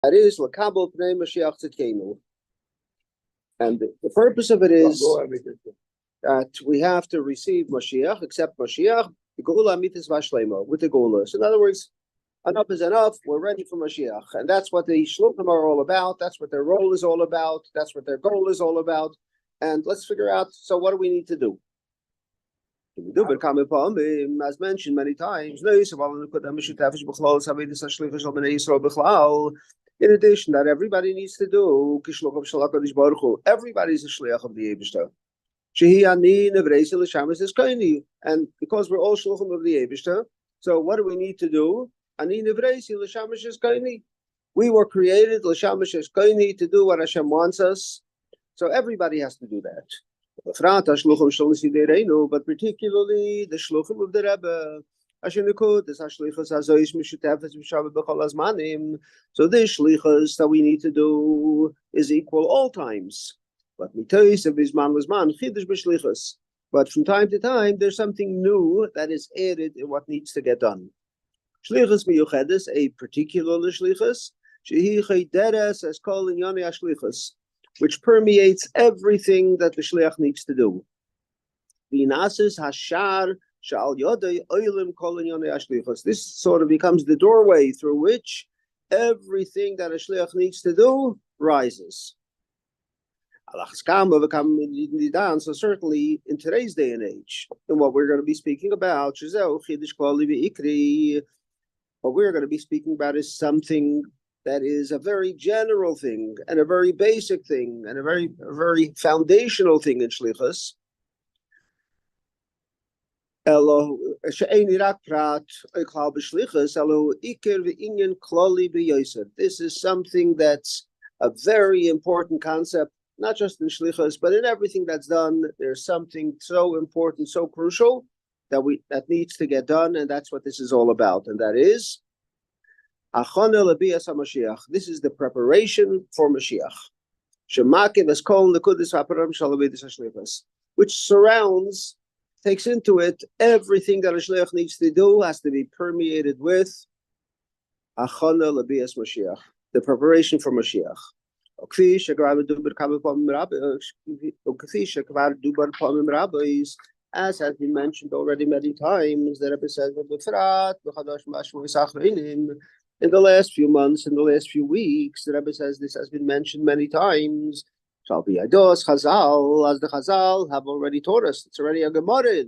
That is Lakabel Pnei Mashiach Tzidkenu. And the purpose of it is that we have to receive Mashiach, accept Mashiach, the Geula Amitis Vashlema, with the Geula. So in other words, enough is enough, we're ready for Mashiach. And that's what the Shluchim are all about, that's what their role is all about, that's what their goal is all about. And let's figure out, so what do we need to do? As mentioned many times, in addition, that everybody needs to do, everybody's a shliach of the Eibishter. And because we're all shluchim of the Eibishter, so what do we need to do? We were created to do what Hashem wants us, so everybody has to do that. But particularly the shluchim of the Rebbe. So this shlichus that we need to do is equal all times. But from time to time, there's something new that is added in what needs to get done. Shlichus miyuchedes, a particular shlichus, as called in Yoni Ashlichus, which permeates everything that the shliach needs to do. This sort of becomes the doorway through which everything that a shliach needs to do rises. So certainly in today's day and age, and what we're going to be speaking about, what we're going to be speaking about is something that is a very general thing and a very basic thing and a very foundational thing in shlichus. This is something that's a very important concept, not just in shlichus, but in everything that's done. There's something so important, so crucial that needs to get done, and that's what this is all about, and that is this is the preparation for Mashiach, which surrounds, takes into it everything that a shliach needs to do, has to be permeated with the preparation for Mashiach. As has been mentioned already many times, the Rebbe says in the last few months, in the last few weeks, the Rebbe says this has been mentioned many times. Shall be Ados Chazal, as the Chazal have already taught us. It's already a Gemara.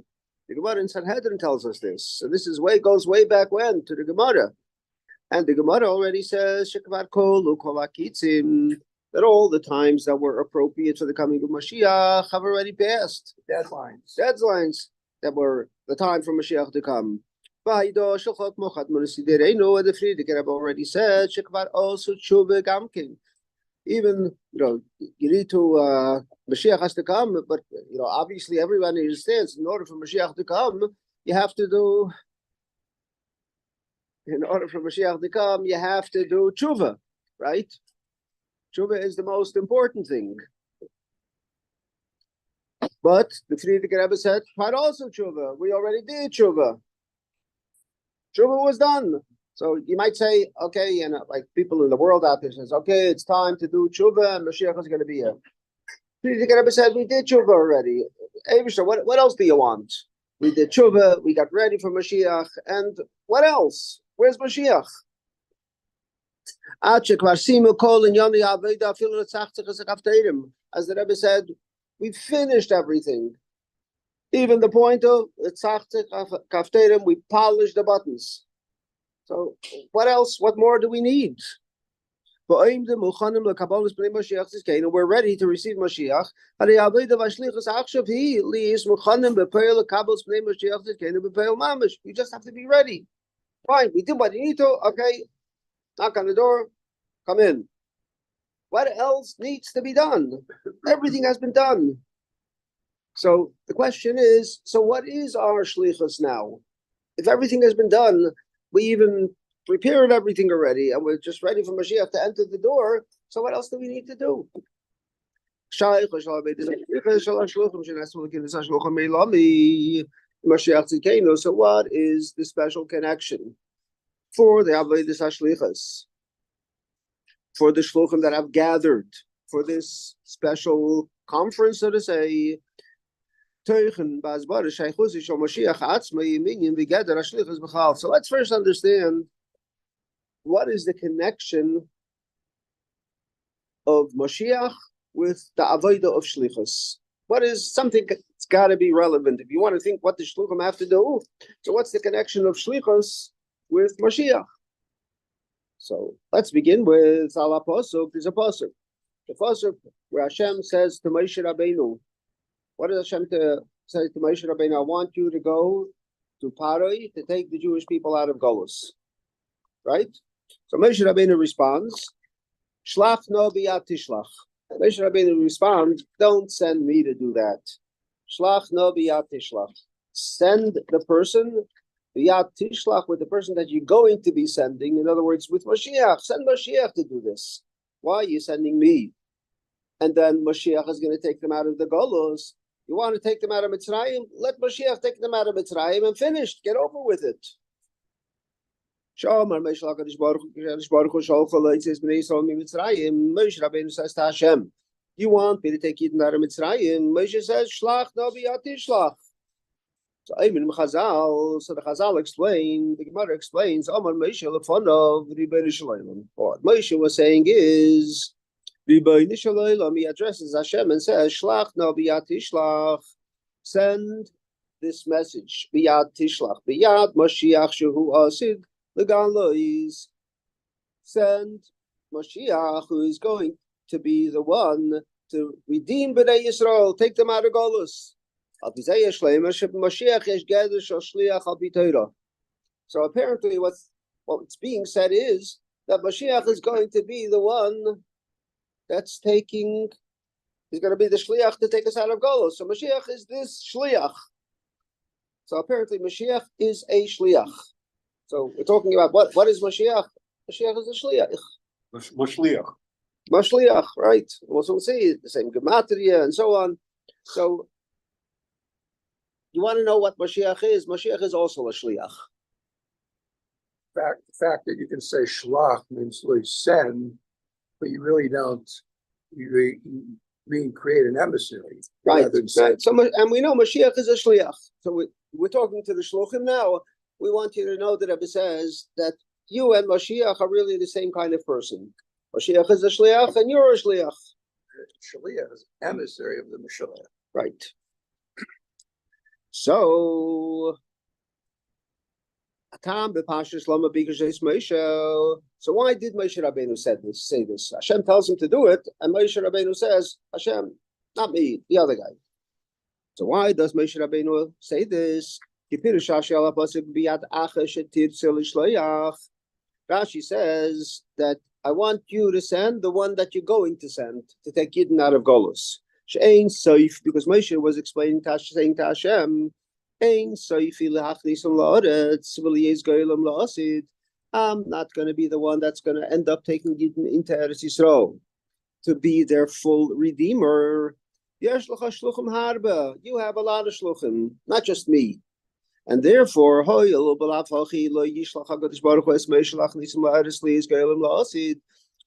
The Gemara in Sanhedrin tells us this. So this is goes way back when to the Gemara, and the Gemara already says Shekvar Kol Ukol Akitzim, that all the times that were appropriate for the coming of Mashiach have already passed. Deadlines that were the time for Mashiach to come. The Friedrich have already said Shekvar also Tshuva Gamkin. Even you need to Mashiach has to come, but obviously everyone understands in order for Mashiach to come, you have to do tshuva, right? Tshuva is the most important thing. But the Friedrich Rebbe said, but also tshuva. We already did tshuva. Tshuva was done. So you might say, okay, and like people in the world out there says, okay, it's time to do tshuva and Mashiach is going to be here. The Rebbe said, we did tshuva already. Eibishter, what else do you want? We did tshuva, we got ready for Mashiach, and what else? Where's Mashiach? As the Rebbe said, we finished everything. Even the point of Kafterim, we polished the buttons. So what else? What more do we need? We're ready to receive Mashiach. You just have to be ready. Fine, we did what you need to. Okay, knock on the door, come in. What else needs to be done? Everything has been done. So the question is, so what is our shlichus now? If everything has been done, we even prepared everything already, and we're just ready for Mashiach to enter the door, so what else do we need to do? So what is the special connection for the Avodas HaShlichus? for the shluchim that have gathered for this special conference, so to say. So let's first understand what is the connection of Mashiach with the avodah of shlichus. What is something that's got to be relevant if you want to think what the shluchim have to do? So what's the connection of shlichus with Mashiach? So let's begin with Al Pasuk. There's a pasuk. The pasuk where Hashem says to Moshe Rabbeinu, what does Hashem say to Moshe Rabbeinu? I want you to go to Paroi to take the Jewish people out of Golus. Right? So Moshe Rabbeinu responds, Shlach no biyat tishlach. Moshe Rabbeinu responds, don't send me to do that. Shlach no biyat tishlach. Send the person, biyat tishlach, with the person that you're going to be sending. In other words, with Mashiach. Send Mashiach to do this. Why are you sending me? And then Mashiach is going to take them out of the Golus. You want to take them out of Mitzrayim? Let Mashiach take them out of Mitzrayim and finish. Get over with it. Moshe Rabbeinu says to Hashem, you want me to take Yidden out of Mitzrayim? Moshe says, Shlach no biyat tishlach. So the Chazal explained, the Gemara explains, what Moshe was saying is, he addresses Hashem and says, Shlach no biyat tishlach. Send this message, biyat tishlach, biyat Mashiach shehu asid l'galois. Send Mashiach, who is going to be the one to redeem Bnei Yisrael, take them out of Golus. So apparently what's being said is that Mashiach is going to be the one that's taking, he's going to be the shliach to take us out of Golus. So Mashiach is this shliach. So apparently Mashiach is a shliach. So we're talking about what is Mashiach? Mashiach is a shliach. Mashliach. Mashliach, right. Also we'll see the same gematria and so on. So you want to know what Mashiach is? Mashiach is also a shliach. The fact that you can say shlach means to send, but you really don't. You mean create an emissary, right? Right. So, and we know Mashiach is a shliach. So we're talking to the shluchim now. We want you to know that Rebbe says that you and Mashiach are really the same kind of person. Mashiach is a shliach, and you're a shliach. Shliach is emissary of the Mashiach. Right. So why did Moshe Rabbeinu say this? Hashem tells him to do it, and Moshe Rabbeinu says, Hashem, not me, the other guy. So why does Moshe Rabbeinu say this? Rashi says that I want you to send the one that you're going to send to take Yidden out of Golus. She'ein soif, because Moshe was explaining saying to Hashem, I'm not going to be the one that's going to end up taking Yidden into Eretz Yisrael to be their full redeemer. You have a lot of shluchim, not just me. And therefore, so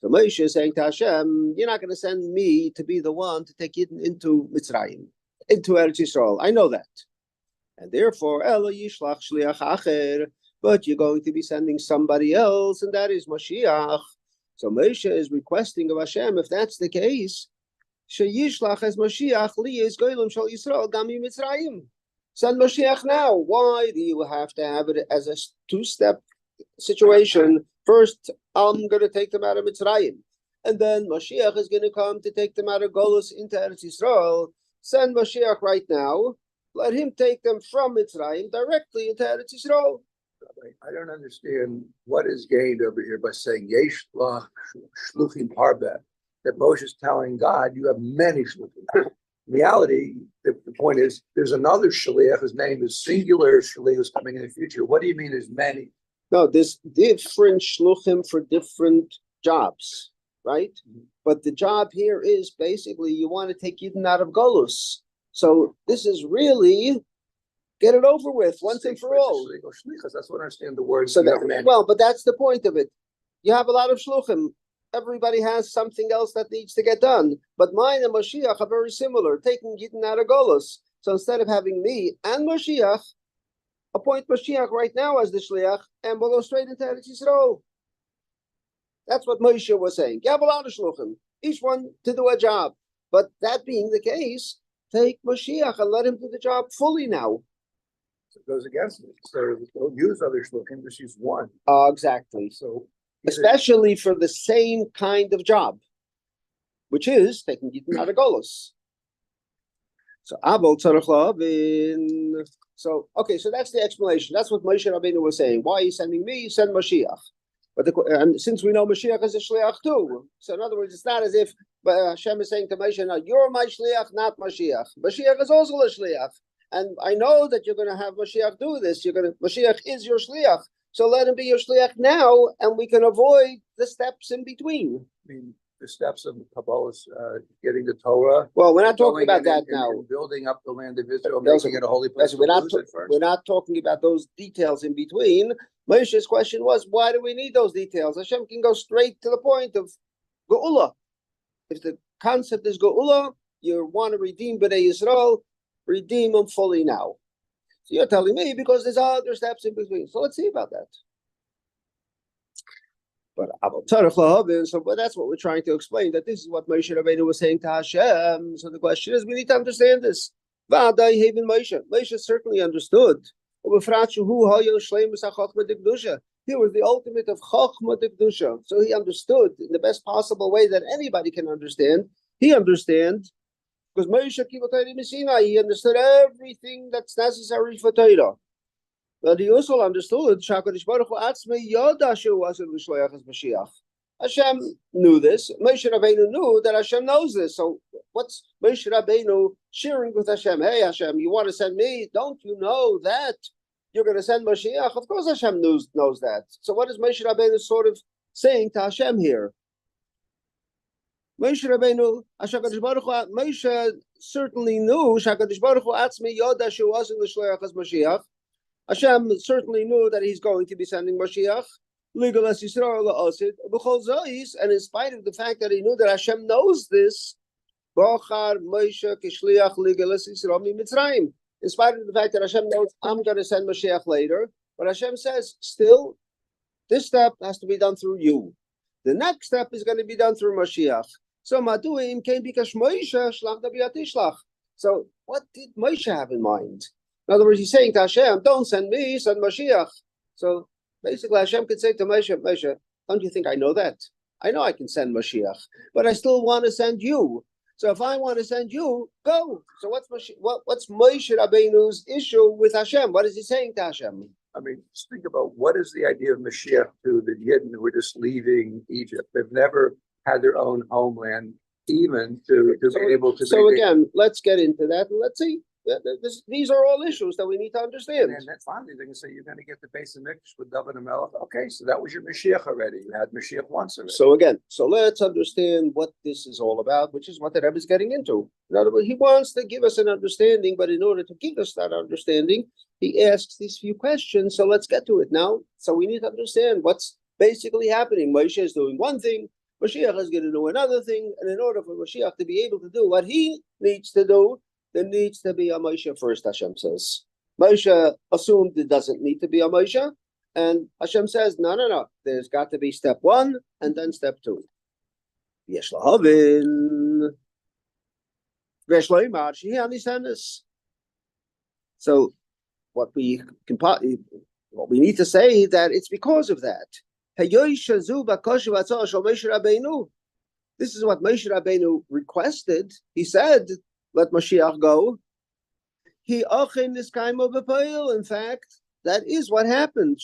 Moshe is saying to Hashem, you're not going to send me to be the one to take Yidden into Mitzrayim, into Eretz Yisrael. I know that. And therefore, but you're going to be sending somebody else, and that is Mashiach. So Moshe is requesting of Hashem, if that's the case, Sheyishlach as Mashiach liyes goyim shel Yisrael gami Mitzrayim. Send Mashiach now. Why do you have to have it as a two-step situation? First, I'm going to take them out of Mitzrayim, and then Mashiach is going to come to take them out of Golus into Eretz Yisrael. Send Mashiach right now. Let him take them from Mitzrayim directly into Eretz Yisrael. I don't understand what is gained over here by saying Yesh Lach Shluchim Harbeh. That Moshe is telling God, you have many shluchim. In reality, the point is, there's another shliach. His name is singular shliach who's coming in the future. What do you mean there's many? No, there's different shluchim for different jobs, right? Mm-hmm. But the job here is basically you want to take Yidden out of Golus. So this is really get it over with once and for all. That's what I understand the word. So but that's the point of it. You have a lot of shluchim, everybody has something else that needs to get done. But mine and Mashiach are very similar, taking Gittin out of Golos. So instead of having me and Mashiach, appoint Mashiach right now as the Shliach, and we'll go straight into Eretz Yisrael. That's what Moshe was saying. Each one to do a job. But that being the case, take Mashiach and let him do the job fully now. So it goes against it. So don't use other shluchim, just use one. Exactly. So especially for the same kind of job, which is taking Gittin out of Golos. So Abel Tzarech La'avin. So okay, so that's the explanation. That's what Moshe Rabbeinu was saying. Why are you sending me? You send Mashiach. But and since we know Mashiach is a shliach too, so in other words, it's not as if Hashem is saying to Moshe, "No, you're my shliach, not Mashiach." Mashiach is also a shliach, and I know that you're going to have Mashiach do this. Mashiach is your shliach, so let him be your shliach now, and we can avoid the steps in between. I mean, the steps of Kabbalah's getting the Torah. Well, we're not talking about that now. And building up the land of Israel, making it a holy place. We're not talking about those details in between. Moshe's question was, why do we need those details? Hashem can go straight to the point of Geula. If the concept is Geula, you want to redeem Bnei Yisrael, redeem them fully now. So you're telling me because there's other steps in between. So let's see about that. But that's what we're trying to explain, that this is what Moshe Rabbeinu was saying to Hashem. So the question is, we need to understand this. Moshe certainly understood. He was the ultimate of Chochma de Kedusha. So he understood in the best possible way that anybody can understand. He understands because Moshe he understood everything that's necessary for Torah. But he also understood Hashem knew this. Moshe Rabbeinu knew that Hashem knows this. So what's Moshe Rabbeinu sharing with Hashem? Hey Hashem, you want to send me? Don't you know that you're going to send Mashiach? Of course Hashem knows that. So what is Moshe Rabbeinu sort of saying to Hashem here? Moshe Rabbeinu, Moshe certainly knew Shakadosh Baruch Hu Atzmi Yoda Shu wasn't the Shliach as Mashiach. Hashem certainly knew that he's going to be sending Mashiach. Legal as Yisrael Osid, and in spite of the fact that he knew that Hashem knows this, Bochar Moshe Kishliach Legal as Yisrael Mitzrayim. In spite of the fact that Hashem knows I'm going to send Mashiach later, but Hashem says, still, this step has to be done through you. The next step is going to be done through Mashiach. So Maduim came because Moshe Shlach Dabiyat. So what did Moshe have in mind? In other words, he's saying to Hashem, don't send me, send Mashiach. So basically Hashem could say to Moshe, don't you think I know that? I know I can send Mashiach, but I still want to send you. So if I want to send you, go. So what's Moshe Rabbeinu's issue with Hashem? What is he saying to Hashem? I mean, just think about what is the idea of Mashiach to the Yidden who are just leaving Egypt. They've never had their own homeland, even to be able to. So again, let's get into that and let's see. These are all issues that we need to understand. And then finally, they're going to say, you're going to get the base of Mikdash with David and Melech. Okay, so that was your Mashiach already. You had Mashiach once already. So again, let's understand what this is all about, which is what the Rebbe is getting into. In other words, he wants to give us an understanding, but in order to give us that understanding, he asks these few questions. So let's get to it now. So we need to understand what's basically happening. Moshe is doing one thing, Mashiach is going to do another thing, and in order for Mashiach to be able to do what he needs to do, there needs to be a Moshe first, Hashem says. Moshe assumed it doesn't need to be a Moshe, and Hashem says, no. There's got to be step one, and then step two. Yesh lahavin. Vesh loimar, she understands this. So what we need to say that it's because of that. This is what Moshe Rabbeinu requested. He said, let Mashiach go. In fact, that is what happened.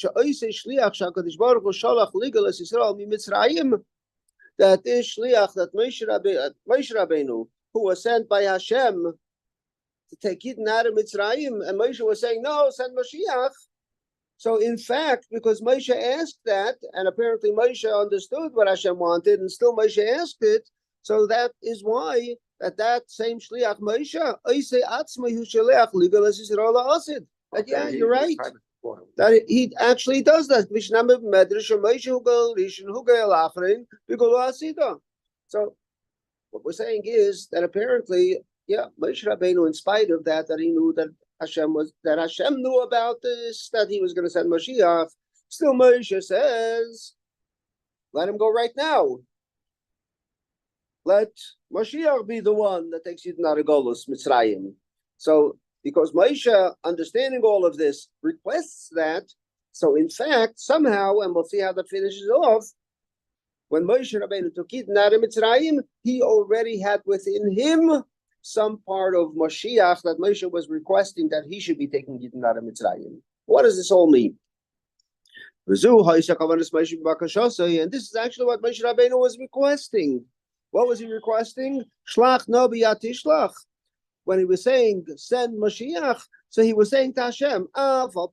That is Shliach, that Moshe Rabbeinu, who was sent by Hashem to take Yidden out of Mitzrayim, and Moshe was saying, no, send Mashiach. So in fact, because Moshe asked that, and apparently Moshe understood what Hashem wanted, and still Moshe asked it, so that is why that same Shliach Moshe, you're right. that he actually does that. So what we're saying is that apparently, yeah, Moshe Rabbeinu, in spite of that he knew that Hashem knew about this, that he was going to send Mashiach. Still, Moshe says, "Let him go right now. Let Mashiach be the one that takes you to Naragolus Mitzrayim." So, because Moshe, understanding all of this, requests that. So, in fact, somehow, and we'll see how that finishes off. When Moshe Rabbeinu took Yidden out of Mitzrayim, he already had within him some part of Mashiach that Moshe was requesting that he should be taking Yidden out of Mitzrayim. What does this all mean? And this is actually what Moshe Rabbeinu was requesting. What was he requesting? Shlach no b'yatishlach. When he was saying, send Mashiach, so he was saying to Hashem, although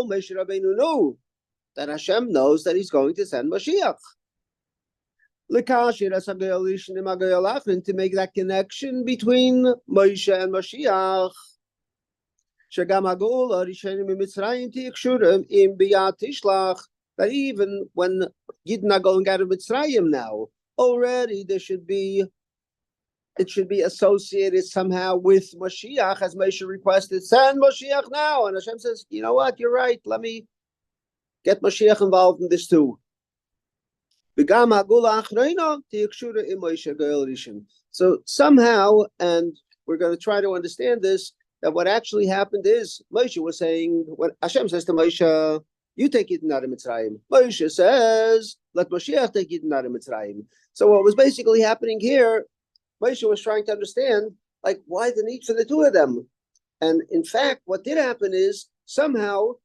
Moshe Rabbeinu knew that Hashem knows that he's going to send Mashiach. To make that connection between Moshe and Mashiach. That even when Yidden are going out of Mitzrayim now, already it should be associated somehow with Mashiach, as Moshe requested, send Mashiach now. And Hashem says, you know what, you're right, let me get Mashiach involved in this too. So somehow, and we're going to try to understand this, that what actually happened is Moshe was saying, when Hashem says to Moshe, you take Yidden out of Mitzrayim. Moshe says, let Mashiach take Yidden out of Mitzrayim. So what was basically happening here, Moshe was trying to understand, like, why the need for the two of them? And in fact, what did happen is, somehow,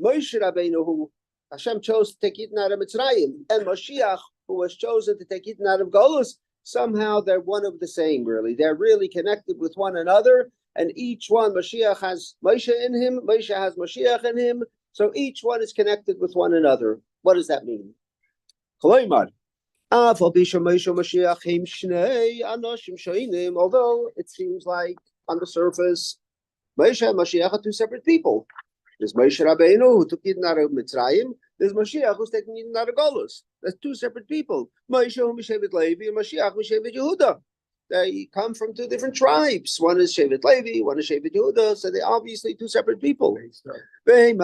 Moshe Rabbeinu, who Hashem chose to take Yidden out of Mitzrayim, and Mashiach, who was chosen to take Yidden out of Golus, somehow they're one of the same, really. They're really connected with one another, and each one, Mashiach has Moshe in him, Moshe has Mashiach in him, so each one is connected with one another. What does that mean? Although it seems like on the surface, Moshe and Mashiach are two separate people. There's Moshe Rabbeinu who took Yidden out of Mitzrayim. There's Mashiach who's taking Yidden out of Golus. There's two separate people. Moshe who Shevet Levi and Mashiach who Shevet Yehuda. They come from two different tribes. One is Shevet Levi, one is Shevet Yehuda. So they're obviously two separate people. They're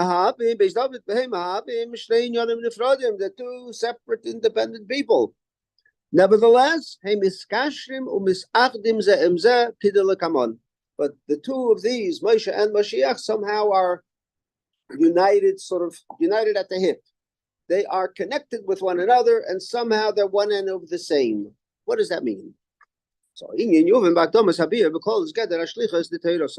two separate, independent people. Nevertheless, but the two of these, Moshe and Mashiach, somehow are united at the hip. They are connected with one another, and somehow they're one and of the same. What does that mean? So, so the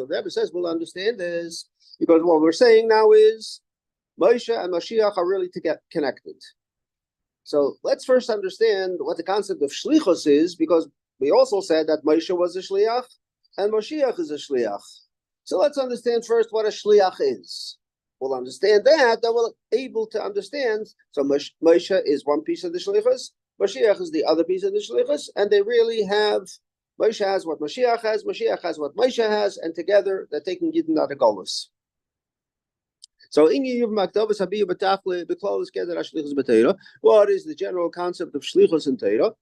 Rebbe says we'll understand this, because what we're saying now is Moshe and Mashiach are really to get connected. So let's first understand what the concept of shlichus is, because we also said that Moshe was a shliach and Mashiach is a shliach. So let's understand first what a shliach is. We'll understand that, then we'll be able to understand. So Moshe is one piece of the shlichus, Mashiach is the other piece of the shlichus, and they really have, Moshe has what Mashiach has what Moshe has, and together they're taking Yidden out of Golus. So, what is the general concept of shlichus in Torah?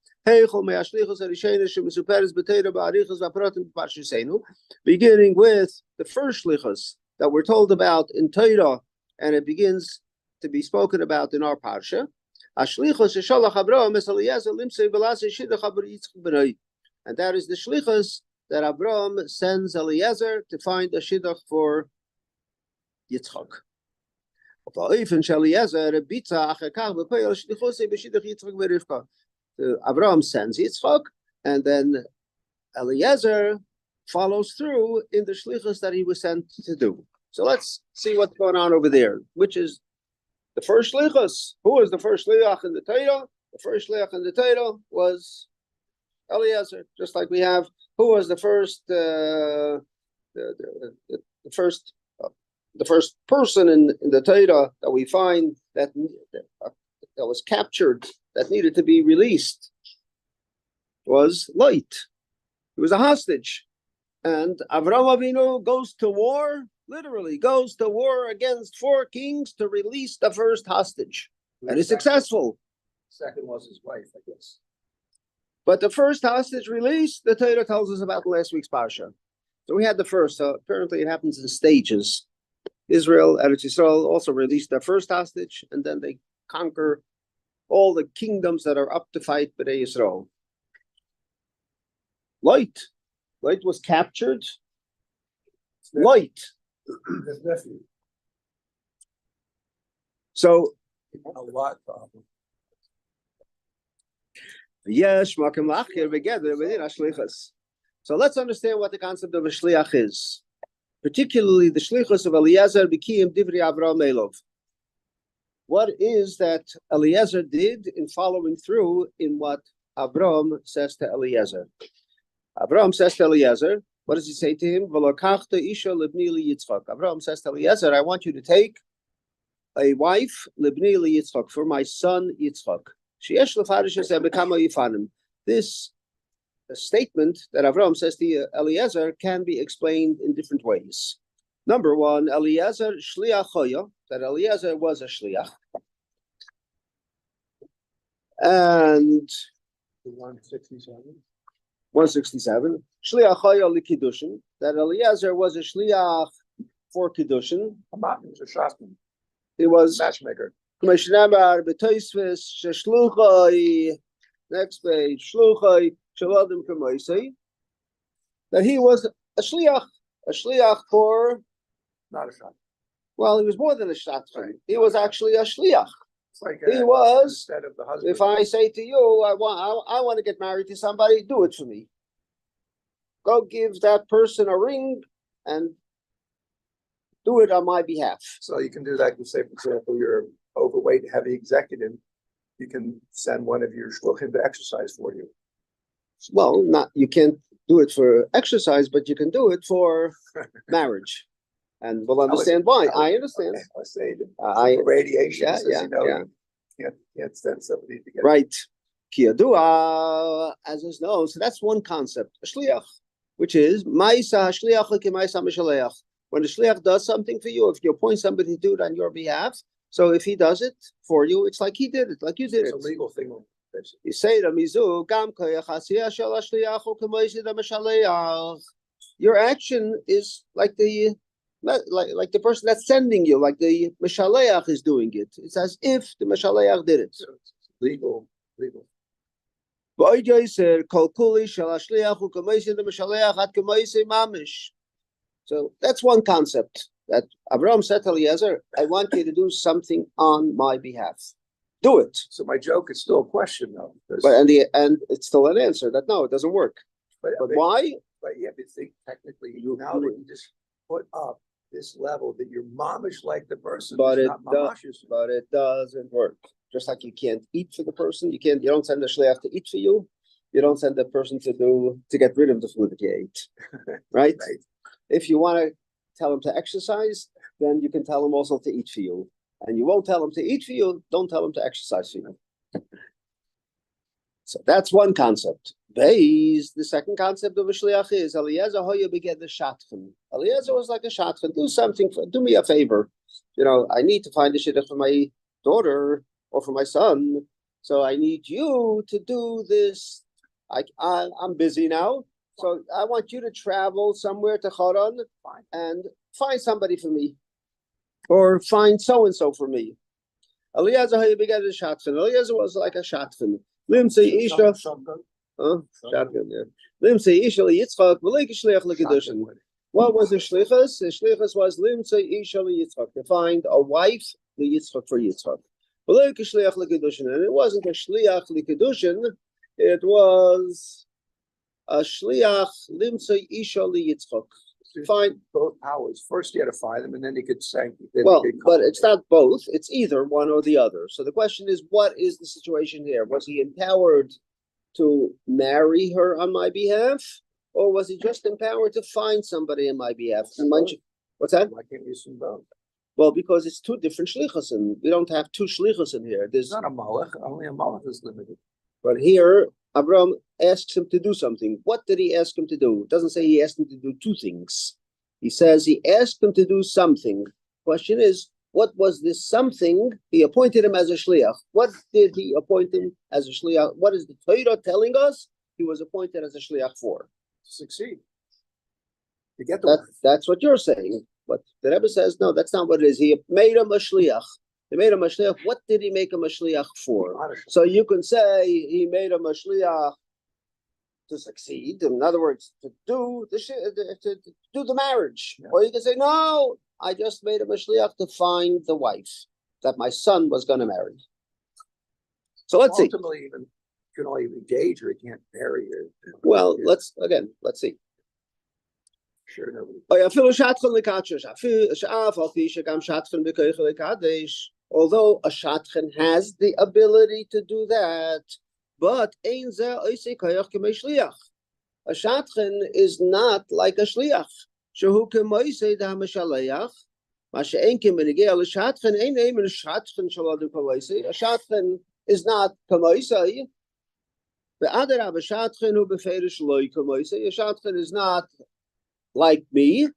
Beginning with the first shlichus that we're told about in Torah, and it begins to be spoken about in our parsha. And that is the shlichus that Abraham sends Eliezer to find a shidduch for Yitzchak. Abraham sends Yitzchak, and then Eliezer follows through in the shlichus that he was sent to do. So let's see what's going on over there. Which is the first shlichus? Who was the first shliach in the Torah? The first shliach in the Torah was Eliezer. Just like we have, who was the first the first person in the Torah that we find that was captured, that needed to be released, was Lot. He was a hostage. And Avraham Avinu goes to war, literally goes to war against 4 kings to release the first hostage. And he's successful. Second was his wife, I guess. But the first hostage release, the Torah tells us about last week's Parsha. So we had the first, so apparently it happens in stages. Israel, Eretz Yisrael also released their first hostage, and then they conquer all the kingdoms that are up to fight B'nai Yisrael. Light was captured. Light. His nephew. So A lot problem. yes, makom lachir together within ashlichus. So let's understand what the concept of a shliach is, particularly the shlichus of Eliezer b'kiyum divrei Avraham Elov. What is that Eliezer did in following through in what Avraham says to Eliezer? Avraham says to Eliezer, what does he say to him? V'lokachta isha libni li Yitzchak. Avraham says to Eliezer, I want you to take a wife libni li Yitzchak, for my son Yitzchak. This statement that Avraham says to Eliezer can be explained in different ways. Number one, Eliezer shliach choya, that Eliezer was a shliach. And 167, shliach choya li kiddushin, that Eliezer was a shliach for kiddushin. He was matchmaker. Next page, shluchai shaladim k'maisei, that he was a shliach for, Not a shot. well, he was more than a shliach. He was actually a shliach. It's like He was, instead of the husband. if I say to you, I want to get married to somebody, do it for me. Go give that person a ring and do it on my behalf. So you can do that. You say, for example, you're overweight, heavy executive. You can send one of your shluchim to exercise for you. Well, you can't do it for exercise, but you can do it for marriage. And we'll understand why. I understand. I say radiation. You can't send somebody to get right. Kiyadua, as is known. So that's one concept, a shliach, which is ma'isa shliach k'ma'isa mishaleach. When the shliach does something for you, if you appoint somebody to do it on your behalf, so if he does it for you, it's like he did it, like you did it. It's a legal thing. You say to mizu gam your action is like the person that's sending you, like the mishaleach is doing it. It's as if the mishaleach did it. So it's legal. So that's one concept that Abraham said to Eliezer, I want you to do something on my behalf. Do it. So my joke is still a question, though. But and it's still an answer that no, it doesn't work. But why? But yeah, but think technically now that you just put up this level that you're mamish like the person, but it doesn't work. Just like you can't eat for the person, you don't send the shliach to eat for you. You don't send the person to get rid of the food that you ate. Right? Right. If you want to tell him to exercise, then you can tell him also to eat for you. And you won't tell him to eat for you, don't tell him to exercise for you. So that's one concept. The second concept of a shliach is Eliezer hoya beget the shatchen. Eliezer was like a shatchen. Do me a favor. I need to find a shidduch for my daughter or for my son. So I need you to do this. I'm busy now. So I want you to travel somewhere to Haran and find somebody for me. Or find so-and-so for me. Eliezer began a shatchen. Eliezer was like a shatchen. Limsei isha. Shotgun, yeah. Limsei isha liyitzchak v'leik shliach l'kedushin. What was the shlichus? The shlichus was limsei isha liyitzchak, to find a wife liyitzchak for Yitzchak. V'leik shliach l'kedushin, and it wasn't a shliach l'kedushin. It was a shliach limsei isha liyitzchak. Find both powers. First, you had to find them, and then you could say. But it's not both. It's either one or the other. So the question is, what is the situation here? Was he empowered to marry her on my behalf, or was he just empowered to find somebody on my behalf? What's that? Why can't you assume both? Well, because it's two different shlichus, and we don't have two shlichus in here. There's not a malach. Only a malach is limited. But here, Avram asks him to do something. What did he ask him to do? It doesn't say he asked him to do two things. He says he asked him to do something. Question is, what was this something? He appointed him as a shliach. What did he appoint him as a shliach? What is the Torah telling us he was appointed as a shliach for? To succeed. To get the that's what you're saying. But the Rebbe says, no, that's not what it is. He made him a shliach. He made him a shliach. What did he make him a shliach for? So you can say he made him a shliach to succeed. In other words, to do the marriage. Yeah. Or you can say, no, I just made him a shliach to find the wife that my son was going to marry. So let's see. Even you can only engage or you can't marry her. Well, let's see. Sure, nobody. Although a shatchen has the ability to do that, but a shatchen is not like a shliach. A shatchen is not kamoisei. A shatchen is not like me.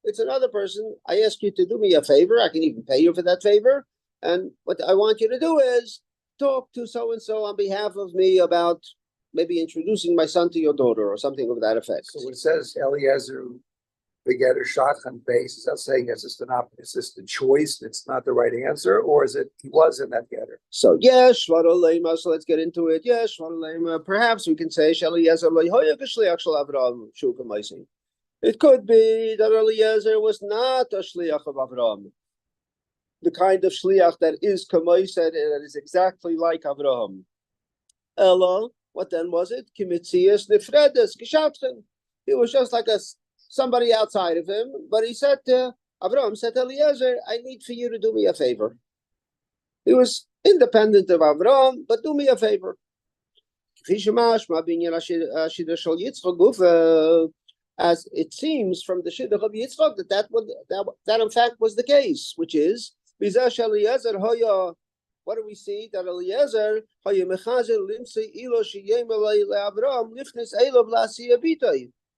It's another person. I ask you to do me a favor. I can even pay you for that favor. And what I want you to do is talk to so-and-so on behalf of me about maybe introducing my son to your daughter or something of that effect. So when it says Eliezer beget a shachan base, is that saying it's just a choice, it's not the right answer, or is it he was in that getter? So yes, so let's get into it. Yes, perhaps we can say it could be that Eliezer was not a shliach of Avraham, the kind of shliach that is kamoised, that is exactly like Avraham. Ella, what then was it? Kimitzias nefredes geshatchen. It was just like somebody outside of him, but he said to Avraham, said to Eliezer, I need for you to do me a favor. He was independent of Avraham, but do me a favor. As it seems from the Shidduch of Yitzchak that in fact was the case, which is what do we see? That Eliezer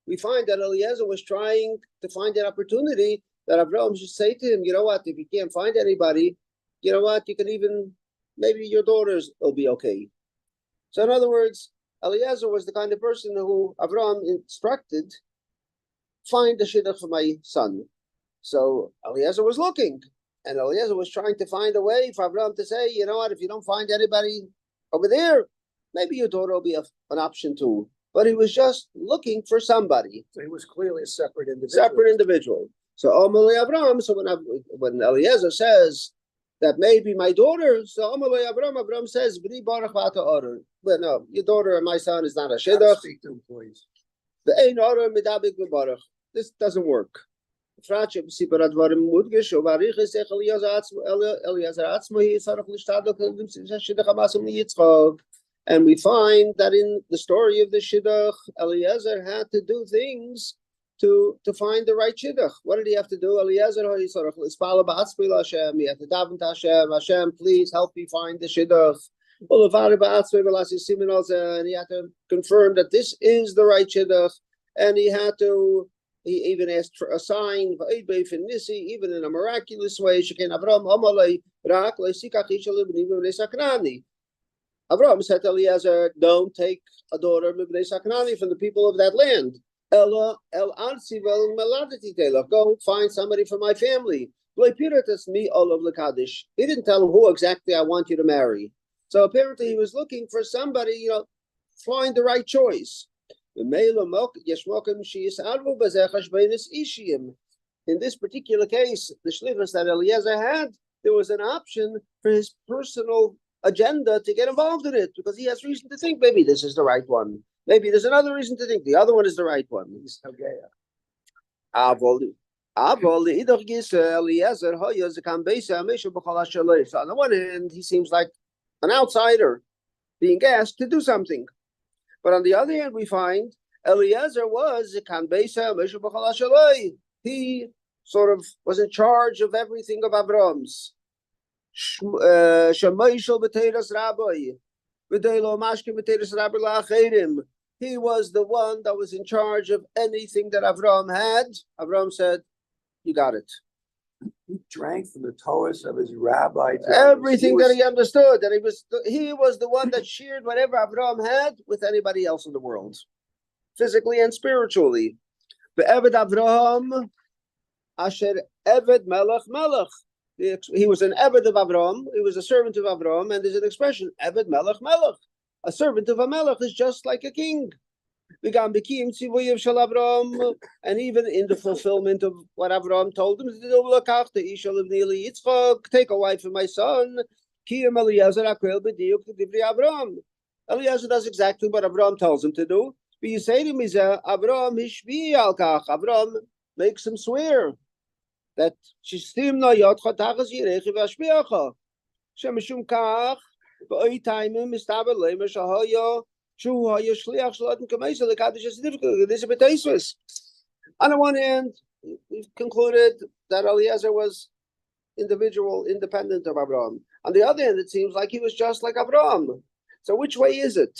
we find that Eliezer was trying to find an opportunity that Avraham should say to him, you know what, if you can't find anybody, you know what, you can even, maybe your daughters will be okay. So in other words, Eliezer was the kind of person who Avraham instructed, find the shidduch for my son. So Eliezer was looking, and Eliezer was trying to find a way for Avraham to say, you know what, if you don't find anybody over there, maybe your daughter will be an option too. But he was just looking for somebody. So he was clearly a separate individual. So Amalei Avraham. So when Eliezer says that maybe my daughter, so Amalei Avraham says, "B'ni barach v'ata order." But no, your daughter and my son is not a shidduch. Speak to him, please. The ein order midabik v'barach. This doesnand work. Eliezer And we find that in the story of the shidduch, Eliezer had to do things to find the right shidduch. What did he have to do? Eliezer, he had to daven to Hashem. Hashem, please help me find the shidduch. And he had to confirm that this is the right shidduch. And he even asked for a sign, even in a miraculous way. Avraham said to Eliezer, don't take a daughter from the people of that land. Go find somebody from my family. He didn't tell him who exactly I want you to marry. So apparently he was looking for somebody, find the right choice. In this particular case, the shlichus that Eliezer had, there was an option for his personal agenda to get involved in it, because he has reason to think maybe this is the right one. Maybe there's another reason to think the other one is the right one. So on the one hand, he seems like an outsider being asked to do something. But on the other hand, we find Eliezer he sort of was in charge of everything of Avram's. Shemoishel b'teiras rabbi, v'deilo mashke b'teiras rabbi la'acherim. He was the one that was in charge of anything that Avraham had. Avraham said, "You got it." He drank from the Torahs of his rabbi. Everything that he understood, that he was the one that shared whatever Avraham had with anybody else in the world, physically and spiritually. Be'eved Avraham, asher eved melech melech. He was an eved of Avraham. He was a servant of Avraham, and there's an expression, eved melech melech. A servant of a melech is just like a king. And even in the fulfillment of what Avraham told him to do, take a wife for my son. Eliezer does exactly what Avraham tells him to do. But you say to me, Avraham makes him swear that on the one hand, we've concluded that Eliezer was independent of Abraham. On the other hand, it seems like he was just like Abraham. So which way is it?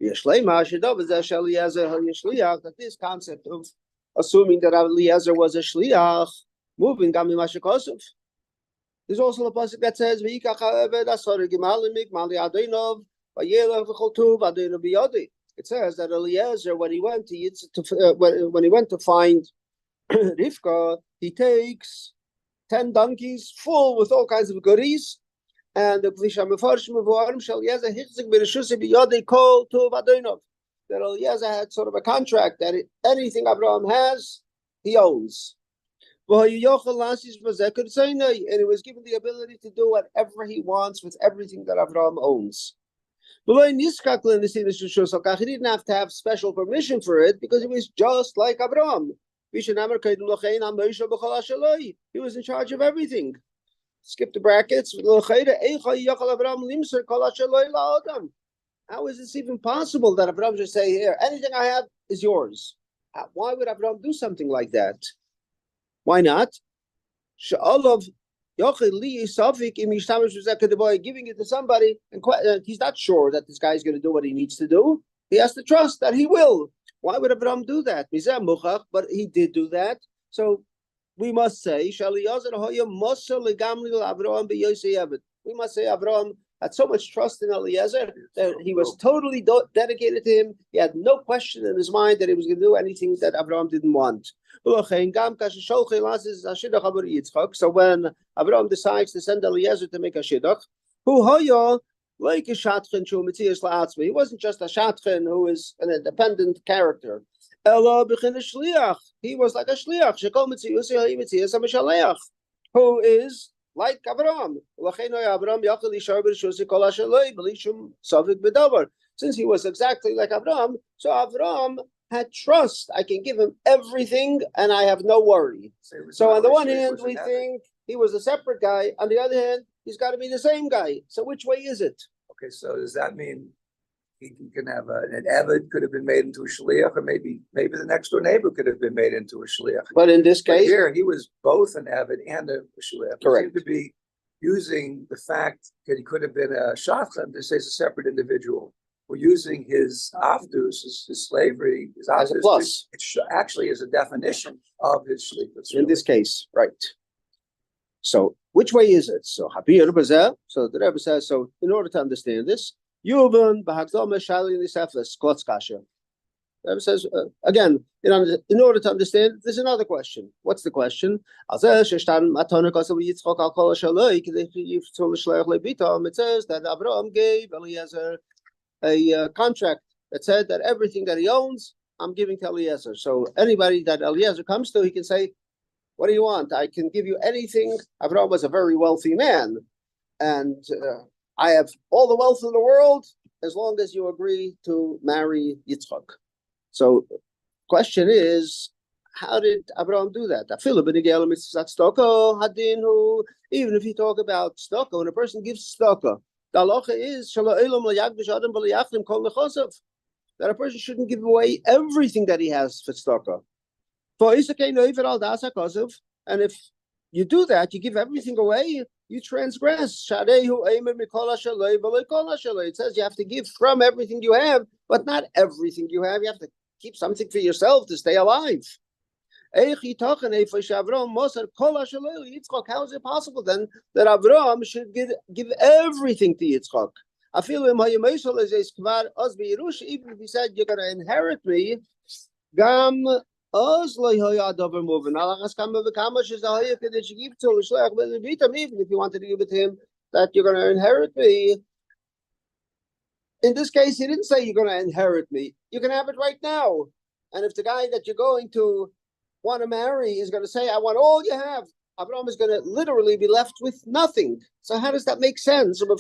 That this concept of assuming that Eliezer was a shliach, moving Gami Mashakosov. There's also a pasuk that says, it says that Eliezer, when he went to find Rivka, he takes 10 donkeys full with all kinds of goodies, and the that Eliezer had sort of a contract that anything Abraham has, he owns. And he was given the ability to do whatever he wants with everything that Abraham owns. He didn't have to have special permission for it because he was just like Abraham. He was in charge of everything. Skip the brackets. How is this even possible that Abraham should say, here, anything I have is yours? Why would Abraham do something like that? Why not? Giving it to somebody, and he's not sure that this guy's going to do what he needs to do. He has to trust that he will. Why would Abraham do that? But he did do that. So we must say, we must say Abraham had so much trust in Eliezer that he was totally dedicated to him. He had no question in his mind that he was going to do anything that Abraham didn't want. So when Abraham decides to send Eliezer to make a shidduch, he wasn't just a shatchen who is an independent character. He was like a shliach who is like Abraham. Since he was exactly like Abraham, so Abraham had trust. I can give him everything and I have no worry. So on the one hand, we think he was a separate guy. On the other hand, he's got to be the same guy. So which way is it? Okay, so does that mean he can have an Eved could have been made into a shliach, or maybe the next door neighbor could have been made into a shliach? But in this case, here he was both an Eved and a shliach. Correct. He seemed to be using the fact that he could have been a shadchan to say he's a separate individual. We're using his avdus, his slavery, his as a plus. It actually is a definition of his shlichus. In this case, right. So which way is it? So Habir Bazeh. So the Rebbe says, so in order to understand this, Yuvan Bahagdom Shali Nisefles Klotz Kasha. The Rebbe says again, in order to understand, there's another question. What's the question? It says that Abraham gave Eliezer a contract that said that everything that he owns, I'm giving to Eliezer. So anybody that Eliezer comes to, he can say, what do you want? I can give you anything. Abraham was a very wealthy man, and I have all the wealth in the world as long as you agree to marry Yitzchak. So question is, how did Abraham do that? Even if you talk about tzedakah, when a person gives tzedakah, the halacha is that a person shouldn't give away everything that he has for tzedakah. And if you do that, you give everything away, you transgress. It says you have to give from everything you have, but not everything you have. You have to keep something for yourself to stay alive. How is it possible then that Avraham should give everything to Yitzchak? Even if he said you're going to inherit me, even if you wanted to give it to him that you're going to inherit me. In this case, he didn't say you're going to inherit me. You can have it right now. And if the guy that you're going to want to marry is going to say, I want all you have, Abraham is going to literally be left with nothing. So how does that make sense? Even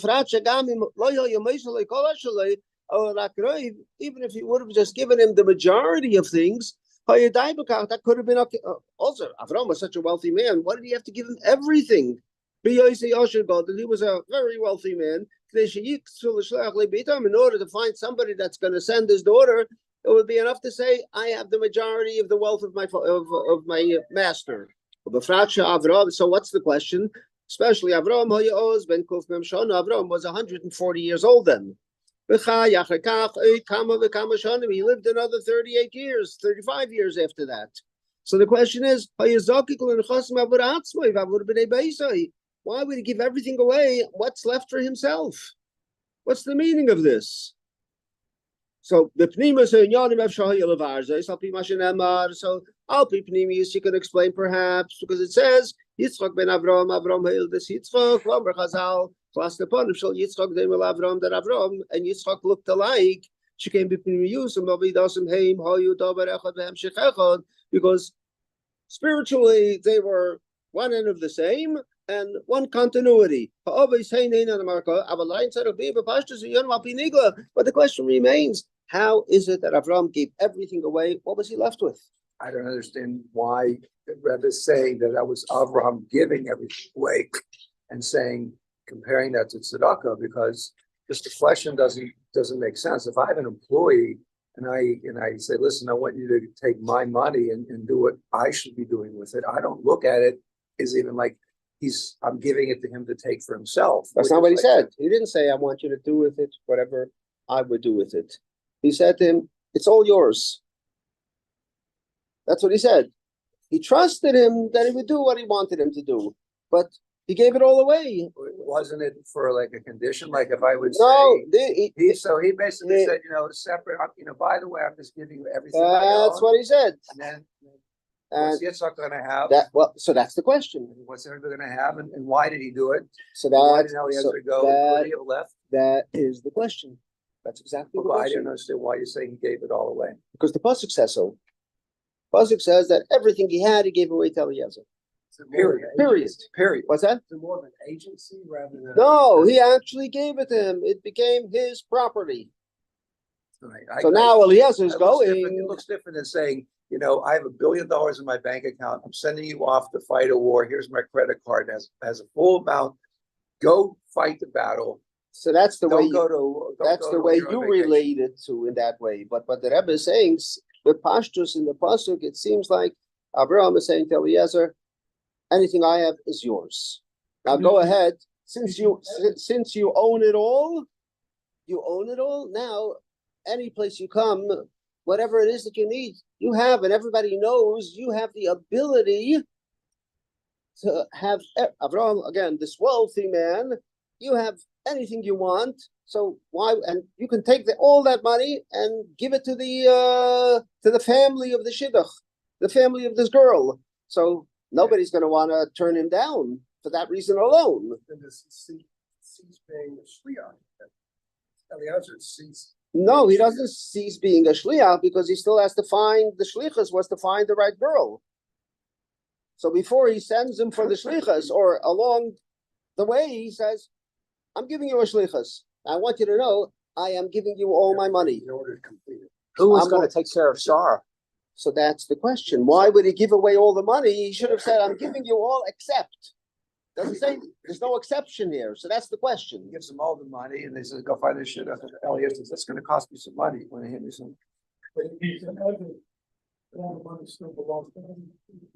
if he would have just given him the majority of things, that could have been okay. Also, Avraham was such a wealthy man. Why did he have to give him everything? He was a very wealthy man. In order to find somebody that's going to send his daughter, it would be enough to say, I have the majority of the wealth of my master. So what's the question? Especially Avraham was 140 years old then. He lived another 38 years, 35 years after that. So the question is, why would he give everything away? What's left for himself? What's the meaning of this? So the Pnimus so Alpi Pnimus you can explain perhaps because it says Yitzchak ben Avram hailed this Yitzchak, Lamer Chazal, plus upon Shal Yitzchak they will Avram that Avram and Yitzchak looked alike. She came Pnimus and Mavidasim Haim Hayu Davar Echad Vehem Shechechad because spiritually they were one end of the same and one continuity. But the question remains, how is it that Avram gave everything away? What was he left with? I don't understand why the Rebbe is saying that was Avraham giving everything away and saying, comparing that to tzedakah, because just the question doesn't make sense. If I have an employee and I say, listen, I want you to take my money and do what I should be doing with it, I don't look at it as even like I'm giving it to him to take for himself. That's not what he said. He didn't say, I want you to do with it whatever I would do with it. He said to him, it's all yours. That's what he said. He trusted him that he would do what he wanted him to do, but he gave it all away. Wasn't it for like a condition? Like if I would say, he basically said, separate, by the way, I'm just giving you everything. That's what he said. And then what's Yitzchak going to have? So that's the question. What's everybody going to have, and why did he do it? So why did Eliezer go? Could he have left? That is the question. That's exactly the question. I didn't understand why you're saying he gave it all away. Because the pasuk says so. Pasuk says that everything he had, he gave away to Eliezer. Period. What's that? Is it more of an agency rather than? No, he actually gave it to him. It became his property. Right. So now Eliezer's going. It looks different than saying, I have $1 billion in my bank account. I'm sending you off to fight a war. Here's my credit card. Has a full amount. Go fight the battle. So that's the way. That's the way you relate it to in that way. But what the Rebbe is saying, with Pashtus in the pasuk, it seems like Abraham is saying to Eliezer, anything I have is yours. Now go ahead. Since you own it all, now any place you come, whatever it is that you need, you have, and everybody knows you have the ability to have Abraham, again, this wealthy man, you have anything you want. So why? And you can take all that money and give it to the family of the shidduch, the family of this girl. So nobody's going to want to turn him down for that reason alone. And this cease being a shliach. Eliezer cease. No, he doesn't cease being a shliach because he still has to find the shlichus was to find the right girl. So before he sends him for the shlichus or along the way, he says, I'm giving you a shlichus. I want you to know I am giving you all my money. In order to complete it. Who was going to take care of Sarah? So that's the question. Why would he give away all the money? He should have said, I'm giving you all except. Doesn't say there's no exception here. So that's the question. He gives them all the money and they said, go find this shit out. Elliot says, that's going to cost me some money. Want to hand me some?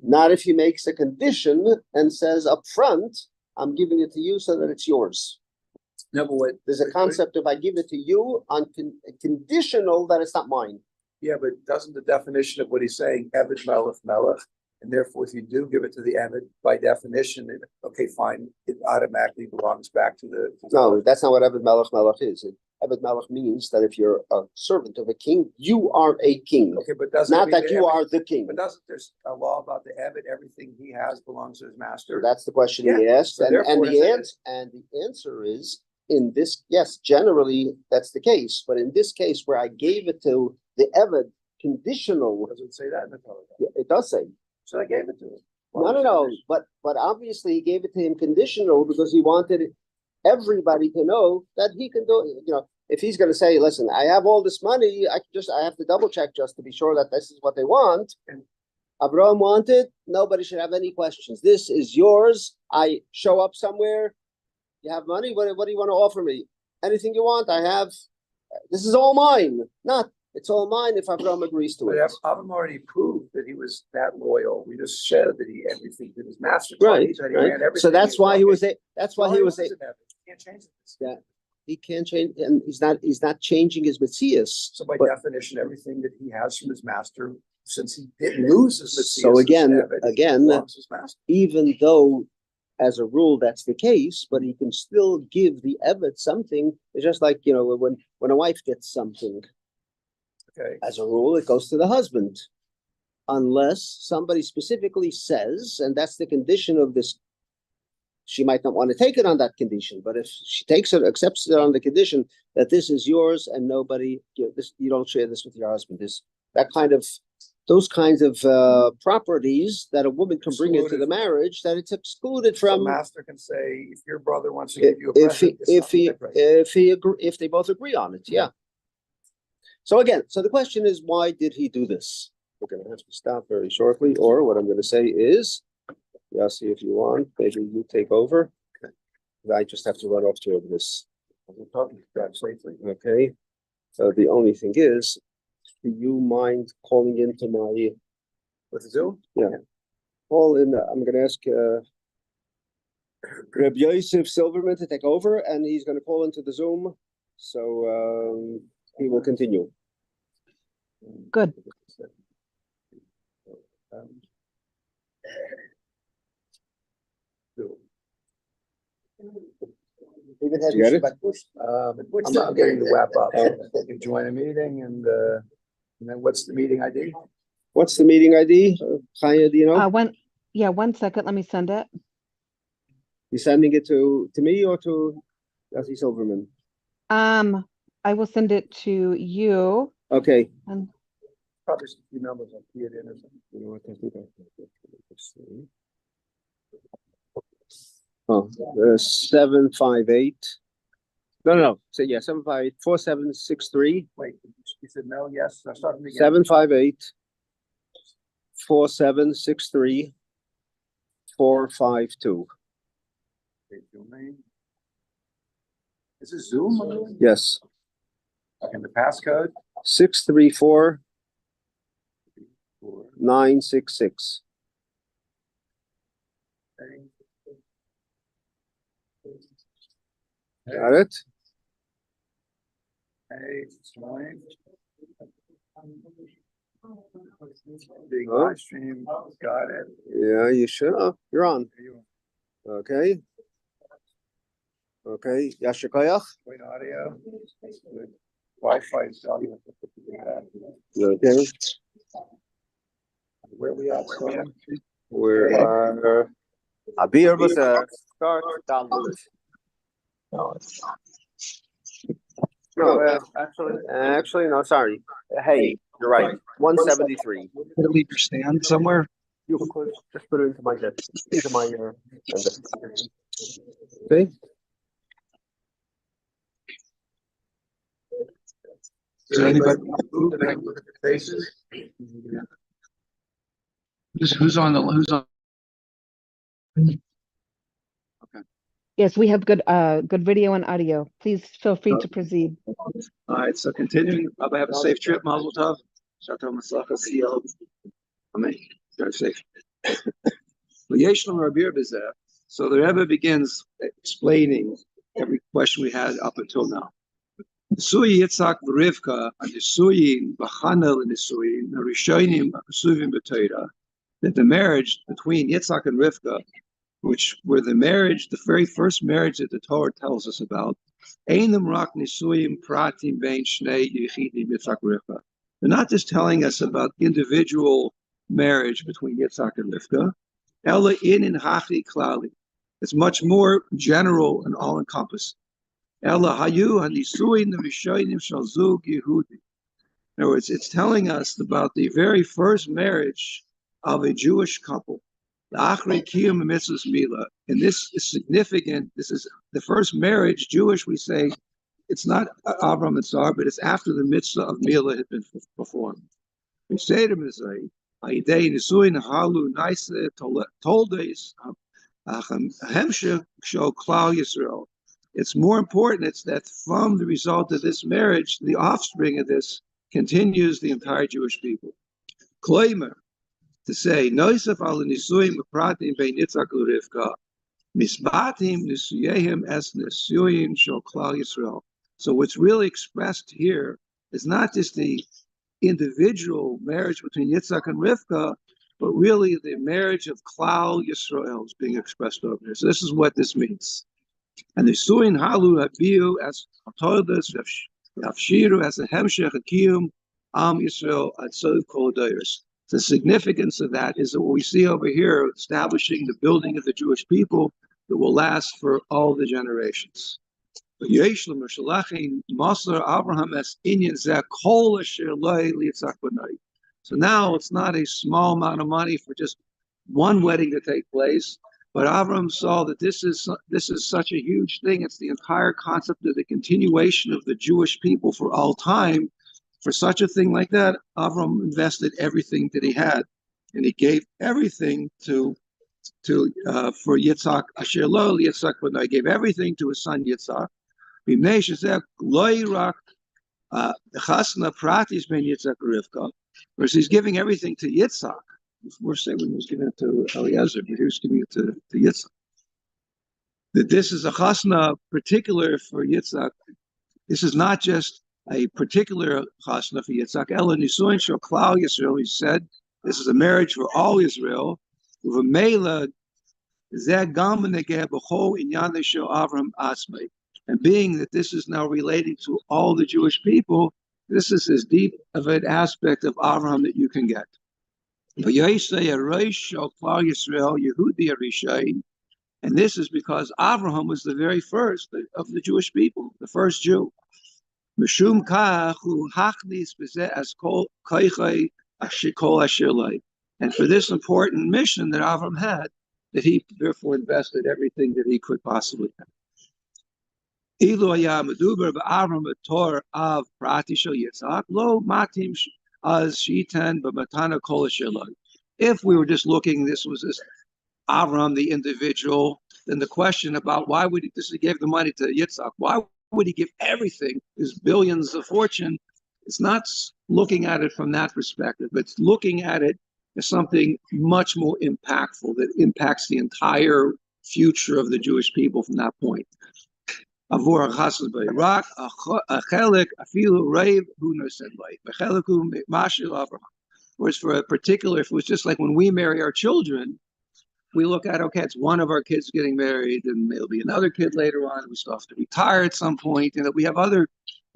Not if he makes a condition and says up front I'm giving it to you so that it's yours. No, but what? There's a concept of I give it to you on conditional that it's not mine. Yeah, but doesn't the definition of what he's saying, Eved Melech Melech, and therefore if you do give it to the Eved, by definition, okay, fine, it automatically belongs back to the. No, that's not what Eved Melech Melech is. Eved Melech means that if you're a servant of a king, you are a king. Okay, but doesn't. Not that you are the king. But doesn't there's a law about the Eved, everything he has belongs to his master? That's the question he asked, So and therefore the answer is, in this, yes, generally that's the case, but in this case where I gave it to the Eved conditional, Does it say that in the Torah? it does say. So I gave it to him. No, but obviously he gave it to him conditional because he wanted everybody to know that he can do it. You know, if he's going to say, listen, I have all this money, I have to double check just to be sure that this is what they want. And Abraham wanted, nobody should have any questions. This is yours. I show up somewhere. You have money. What do you want to offer me? Anything you want, I have. This is all mine. It's all mine if Abraham agrees to But it. Abraham already proved that he was that loyal. We just said that he everything did his master. Right. So that's why he was a. That's why he was a. Can't change it. Yeah, he can't change, and he's not changing his Matthias. So by definition, everything that he has from his master, since he didn't lose his Matthias, So again, his master. Even though as a rule that's the case, but he can still give the Eved something. It's just like, when a wife gets something. Okay. As a rule, it goes to the husband, unless somebody specifically says, and that's the condition of this. She might not want to take it on that condition, but if she takes it, accepts it on the condition that this is yours and nobody, you don't share this with your husband. Those kinds of properties that a woman can bring into the marriage, that it's excluded from. The master can say, if your brother wants to give you a present, if they both agree on it, yeah. So again, the question is, why did he do this? We're going to have to stop very shortly, or what I'm going to say is, Yossi, if you want, maybe you take over. Okay. I just have to run off to this. Okay. So the only thing is, do you mind calling into my with Zoom? Yeah. Call in. I'm going to ask Reb Yosef Silverman to take over, and he's going to call into the Zoom. So he will continue. Good. You get it? I'm getting the wrap up. You join a meeting, and then what's the meeting ID? What's the meeting ID? Chayei, do you know? 1 second. Let me send it. You sending it to me or to Yossi Silverman? I will send it to you. Okay. And Probably some few numbers. I'll key it in or something. You know what? I think Oh, 758. No. So yeah, 758 4763. Wait, you said no, yes. I started again. 758 4763 452. Okay, Zoom name. Is this Zoom? Yes. And the passcode? 634 966. Got it? Hey, join. Big live stream. Got it. Yeah, you should. Oh, you're on. There you Okay. Yasher Koyach. Wait, audio. Wi-Fi is audio. Okay. Where are we at, Sam? We're Abir was a start download. No, actually, no, sorry. Hey, you're right. 173. Could leave your stand somewhere? You could just put it into my desk, into my okay. Is anybody move that I can look at the faces? Who's on? yes, we have good video and audio. Please feel free to proceed. All right, so continuing. Rabbi, have a safe trip. Mazel tov. Shalom Masachas Yom. Amen. Drive safe. V'yesh lo Rabbi Bezeh So the Rebbe begins explaining every question we had up until now. Nisuyi Yitzhak v'Rivka, Nisuyin v'Chanel Nisuyin, Rishonim Suvim b'Torah, that the marriage between Yitzhak and Rivka, which were the very first marriage that the Torah tells us about, Einam Rak Nisuyim Pratim Bein Shnei Yechidim Yitzhak Rivka. They're not just telling us about individual marriage between Yitzhak and Rivka. Ela in Hachi Klali. It's much more general and all-encompassing. Ela Hayu Hanisuyin Rishonim Shal Zug Yehudi. In other words, it's telling us about the very first marriage of a Jewish couple. And this is significant. This is the first marriage, Jewish, we say, it's not Avram and Sarah, but it's after the mitzvah of Mila had been performed. We say to Mizrahi, it's more important, it's that from the result of this marriage, the offspring of this continues the entire Jewish people. Kloimer, to say, Noisef al Nisuyim Pratim Bein Yitzhak Rivka, Misbatim Nisuyehim Es Nisuyim Shel Klal Yisrael. So what's really expressed here is not just the individual marriage between Yitzhak and Rivka, but really the marriage of Klal Yisrael is being expressed over here. So this is what this means. And the Nisuyin Halu Habiu as Hatodas Yafshiru as a Hemshech Akiyum Am Yisrael Atzov Kol Dayers. The significance of that is that what we see over here, establishing the building of the Jewish people that will last for all the generations. So now it's not a small amount of money for just one wedding to take place, but Avram saw that this is such a huge thing. It's the entire concept of the continuation of the Jewish people for all time. For such a thing like that, Avram invested everything that he had, and he gave everything for Yitzhak. Asher lo Yitzhak, but he gave everything to his son Yitzhak. Whereas he's giving everything to Yitzhak. We're saying when he was giving it to Eliezer, but he was giving it to Yitzhak. That this is a chasna particular for Yitzhak. This is not just a particular chasna for Yitzhak. Ela nisuin shel klal Yisrael. He said this is a marriage for all Israel. V'meila zeh gam negeh b'chol inyan shel Avram asmei. And being that this is now relating to all the Jewish people, this is as deep of an aspect of Avraham that you can get. And this is because Avraham was the very first of the Jewish people, the first Jew. And for this important mission that Avraham had, that he therefore invested everything that he could possibly have. If we were just looking, this was this Avram, the individual, then the question about why would he gave the money to Yitzhak, why would he give everything, his billions of fortune? It's not looking at it from that perspective, but it's looking at it as something much more impactful that impacts the entire future of the Jewish people from that point. Whereas for a particular, if it was just like when we marry our children, we look at, okay, it's one of our kids getting married, and there'll be another kid later on. We still have to retire at some point, and that we have other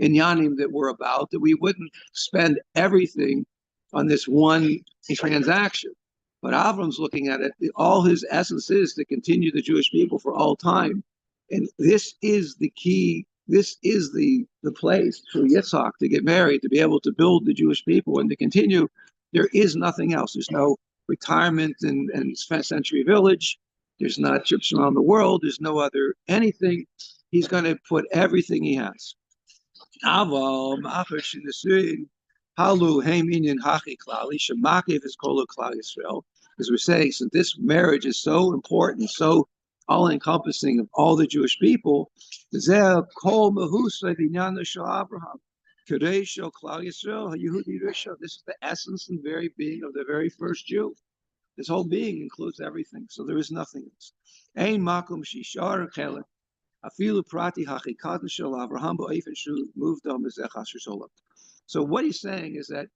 inyanim that we're about, that we wouldn't spend everything on this one transaction. But Avram's looking at it, all his essence is to continue the Jewish people for all time. And this is the key, this is the place for Yitzhak to get married, to be able to build the Jewish people and to continue. There is nothing else. There's no retirement in Century Village. There's not trips around the world. There's no other anything. He's going to put everything he has. As we're saying, since this marriage is so important, so all-encompassing of all the Jewish people, this is the essence and very being of the very first Jew. This whole being includes everything, so there is nothing else. Ein makom shishar chelik. Afilu prati hachikaten shel Avraham ba'ofen shu muvdam bezeh chasher solam. So what he's saying is that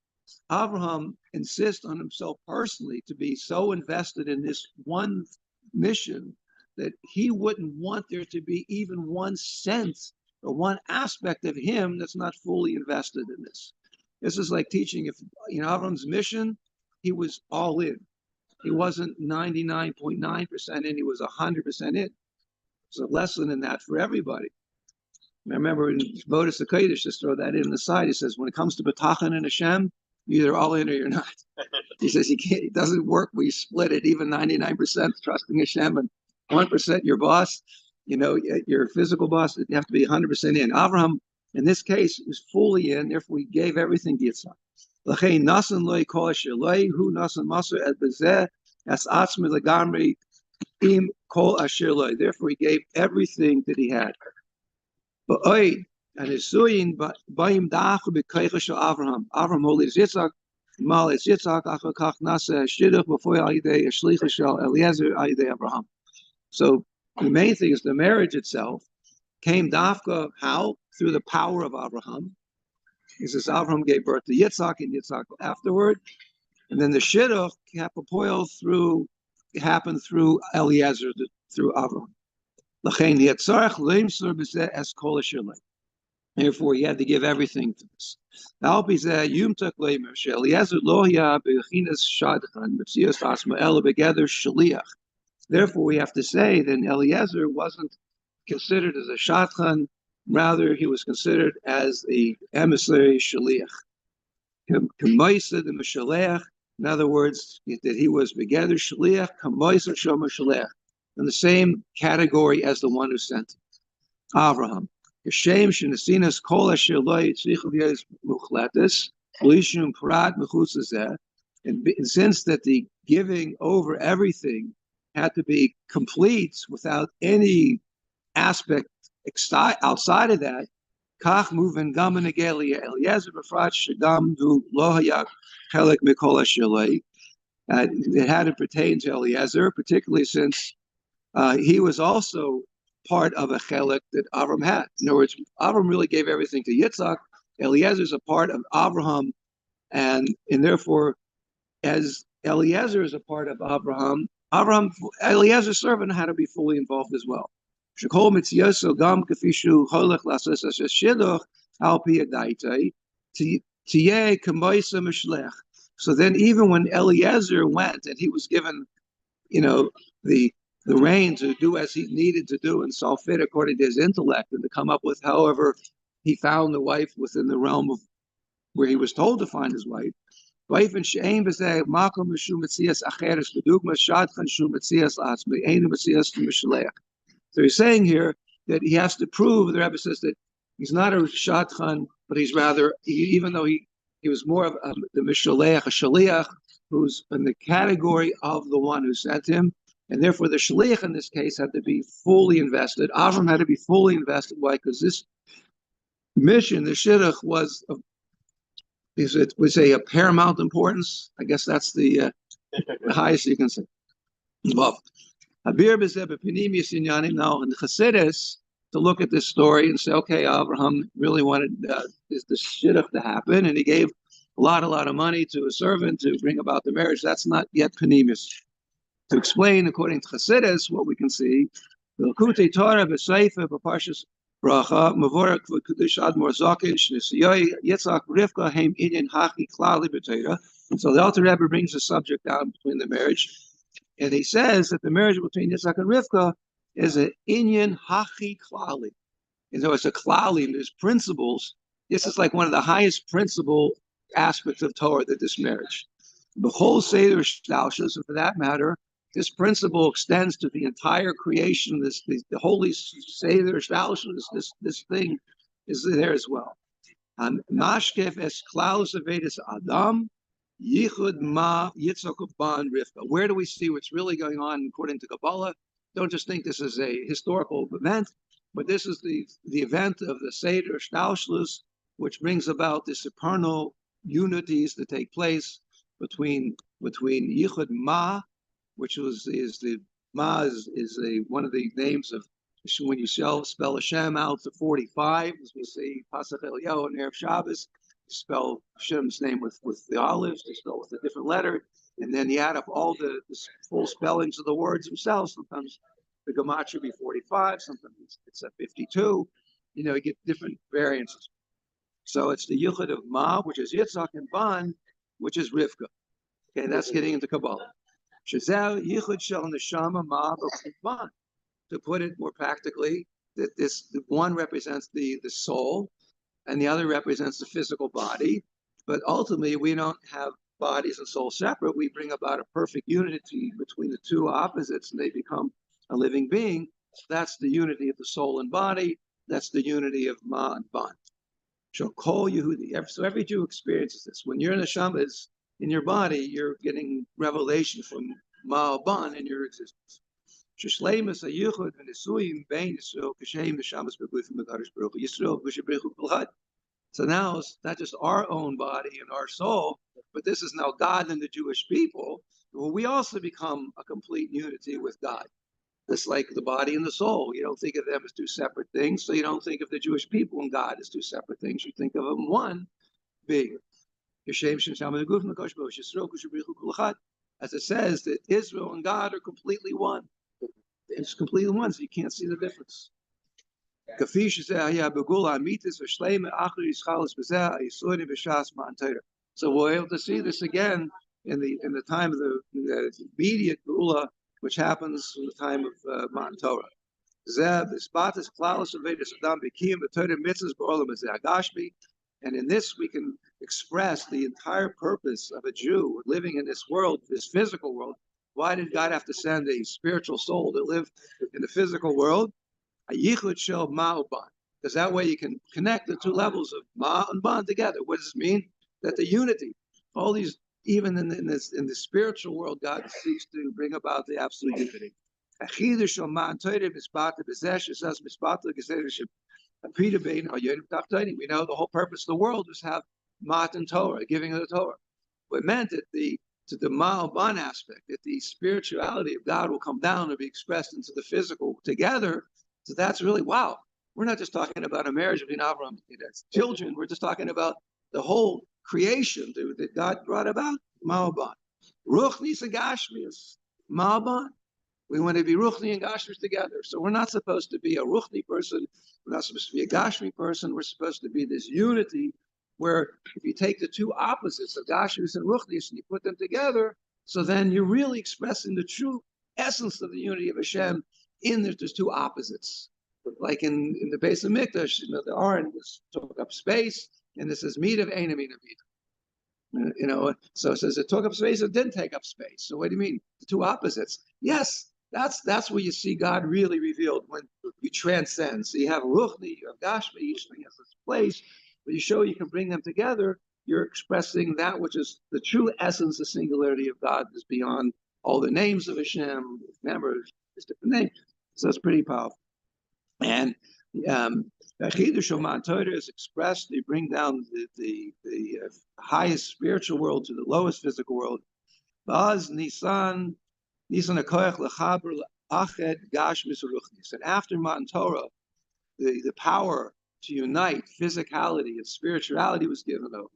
Abraham insists on himself personally to be so invested in this one mission that he wouldn't want there to be even 1 cent or one aspect of him that's not fully invested in this. This is like teaching, if Abraham's mission, he was all in. He wasn't 99.9% in, he was 100% in. There's a lesson in that for everybody. I remember in Vodas HaKodesh, just throw that in the side, he says, when it comes to B'tachan and Hashem, you're either all in or you're not. He says it doesn't work where you split it, even 99% trusting Hashem and 1% your boss, your physical boss, you have to be 100% in. Abraham, in this case, was fully in, therefore he gave everything to Yitzhak. Therefore he gave everything that he had. And his suyin ba'im da'achu b'keicha shel Avraham. Avraham holy is Yitzhak, mal is Yitzhak, achar kach nasa shidduch b'foy al yidei shlicha shel Eliezer al yidei Avraham. So the main thing is the marriage itself came dafka, how? Through the power of Avraham. He says Avraham gave birth to Yitzhak and Yitzhak afterward. And then the shidduch happened through Eliezer, through Avraham. Therefore, he had to give everything to this. Therefore, we have to say that Eliezer wasn't considered as a shadchan, rather he was considered as the emissary shaliach. In other words, that he was begether shaliach, kamoisa shoma shaliach, in the same category as the one who sent him. Avraham. And since that the giving over everything had to be complete without any aspect outside of that, it had to pertain to Eliezer, particularly since he was also part of a chelik that Avram had. In other words, Avram really gave everything to Yitzhak. Eliezer is a part of Avraham, and therefore, as Eliezer is a part of Avraham, Eliezer's servant had to be fully involved as well. So then, even when Eliezer went and he was given, the reins to do as he needed to do and saw fit according to his intellect and to come up with however he found the wife within the realm of where he was told to find his wife. So he's saying here that he has to prove, the Rebbe says that he's not a shadchan, but he's rather, even though he was more of the mishalech, a shaliach, who's in the category of the one who sent him. And therefore, the shaliach in this case had to be fully invested. Avram had to be fully invested. Why? Because this mission, the shidduch, was a paramount importance. I guess that's the highest you can say. Well, now in the Chassidus, to look at this story and say, okay, Abraham really wanted this shidduch to happen, and he gave a lot of money to a servant to bring about the marriage. That's not yet panimis. To explain, according to Chassidus, what we can see, the Lakutei Torah b'Seifa b'Parshas Bracha Mavorach v'Kudish Admor Zaken Shnisiyoi Yitzhak Rivka Heim Inyan Hachi Klali b'Torah. And so the Alter Rebbe brings the subject down between the marriage, and he says that the marriage between Yitzhak and Rivka is an Inyan Hachi Klali. And so it's a Klali, there's principles. This is like one of the highest principle aspects of Torah, that this marriage. The whole Seder Shtalshus, and for that matter, this principle extends to the entire creation. The holy Seder Shtalshus, this thing is there as well. Mashkef es klaus avedis Adam, yichud ma Yitzhak ban Rivka. Where do we see what's really going on according to Kabbalah? Don't just think this is a historical event, but this is the event of the Seder Shtalshus, which brings about the supernal unities that take place between Yichud Ma which is the Ma is one of the names of when you spell Hashem out to 45, as we see Pasach Eliyahu and Erev Shabbos, you spell Hashem's name with the olives, you spell with a different letter, and then you add up all the full spellings of the words themselves. Sometimes the gematria be 45, sometimes it's a 52. You get different variances. So it's the Yichud of Ma, which is Yitzhak, and Ban, which is Rivka. Okay, that's getting into Kabbalah. Shazel Yichud Shel Neshama Ma Ban. To put it more practically, that one represents the soul, and the other represents the physical body. But ultimately, we don't have bodies and souls separate. We bring about a perfect unity between the two opposites, and they become a living being. That's the unity of the soul and body. That's the unity of Ma and Ban. So call Yehudi. So every Jew experiences this. When you're in the Shabbos, in your body, you're getting revelation from Ma Ban in your existence. So now it's not just our own body and our soul, but this is now God and the Jewish people. We also become a complete unity with God. It's like the body and the soul. You don't think of them as two separate things, so you don't think of the Jewish people and God as two separate things. You think of them one being. As it says that Israel and God are completely one. It's completely one, so you can't see the difference. So we're able to see this again in the time of the immediate Geula, which happens from the time of Matan Torah. And in this we can express the entire purpose of a Jew living in this world, this physical world. Why did God have to send a spiritual soul to live in the physical world? A yichud shel ma uban, because that way you can connect the two levels of ma and ban together. What does this mean? That the unity, all these, even in the spiritual world, God seeks to bring about the absolute unity. We know the whole purpose of the world is to have matan Torah, giving of the Torah. What meant that the Ma'al-Ban aspect, that the spirituality of God will come down and be expressed into the physical together. So that's really, wow. We're not just talking about a marriage between Abraham and his children. We're just talking about the whole creation that God brought about, Ma'al-Ban. Ruchnis and Gashmias, Ma'al-Ban. We want to be Ruchni and Gashmis together. So we're not supposed to be a Ruchni person. We're not supposed to be a Gashmi person. We're supposed to be this unity where if you take the two opposites of Gashmis and Ruchnis and you put them together, so then you're really expressing the true essence of the unity of Hashem in there's two opposites. Like in the base of Mikdash, the Aron took up space, and this is meat of Ein Meat. So it says it took up space, it didn't take up space. So what do you mean? The two opposites. Yes, that's where you see God really revealed when you transcend. So you have Ruchni, you have Gashmi, each thing has its place. When you show you can bring them together, you're expressing that which is the true essence, the singularity of God is beyond all the names of Hashem. Remember, it's different names. So it's pretty powerful. And Chidush Matan Torah is expressed. They bring down the highest spiritual world to the lowest physical world. Nisan Akoyach Lechaber Ached Gashmis Ruchnis. And after Matan Torah, the power to unite physicality and spirituality was given over.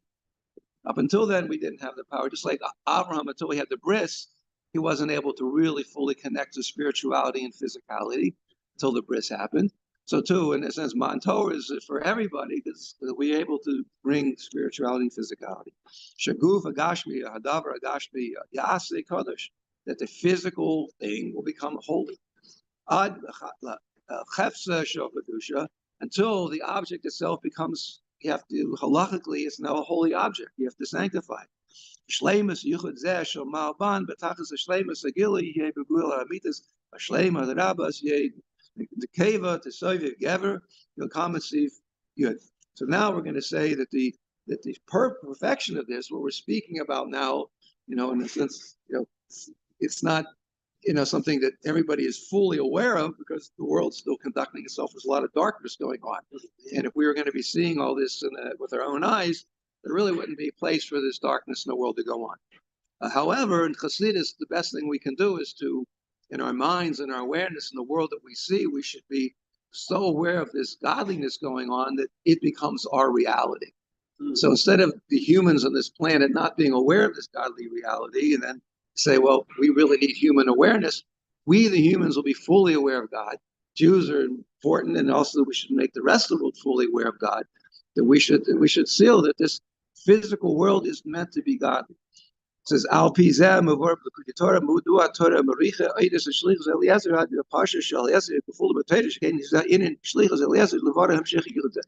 Up until then, we didn't have the power. Just like Abraham, until he had the bris, he wasn't able to really fully connect to spirituality and physicality until the bris happened. So too, in a sense, Matan Torah is for everybody because we're able to bring spirituality and physicality. Shaguf Agashmi, Hadavar Agashmi, Yasei Kodesh, that the physical thing will become holy. Ad Chefsa Shofadusha, until the object itself becomes, you have to, halachically, it's now a holy object. You have to sanctify it. Shleimus Yuchud Zeh Shel Ma'al-Ban, B'tachas Shleimus Agili, Yeh Begul HaMitas, Shleima the Rabbis, Yeh the Keva, the Soviet Gever, you'll come and see Yud. So now we're going to say that the perfection of this, what we're speaking about now, in a sense, it's not something that everybody is fully aware of because the world's still conducting itself. There's a lot of darkness going on. And if we were going to be seeing all this with our own eyes, there really wouldn't be a place for this darkness in the world to go on. However, in Chassidus, the best thing we can do is to, in our minds and our awareness in the world that we see, we should be so aware of this godliness going on that it becomes our reality. So instead of the humans on this planet not being aware of this godly reality and then say, well, we really need human awareness, we, the humans, will be fully aware of God. Jews are important, and also we should make the rest of the world fully aware of God. That we should seal that this physical world is meant to be godly. It says, Al Pizeh Mavor B'Kuditora Mudua Torah Maricha Eidus Shlichus Eliezer Had Pasha Shal Eliezer Kuful B'Teidish Ken in Shlichus Eliezer Levara Hamshech Yudeh.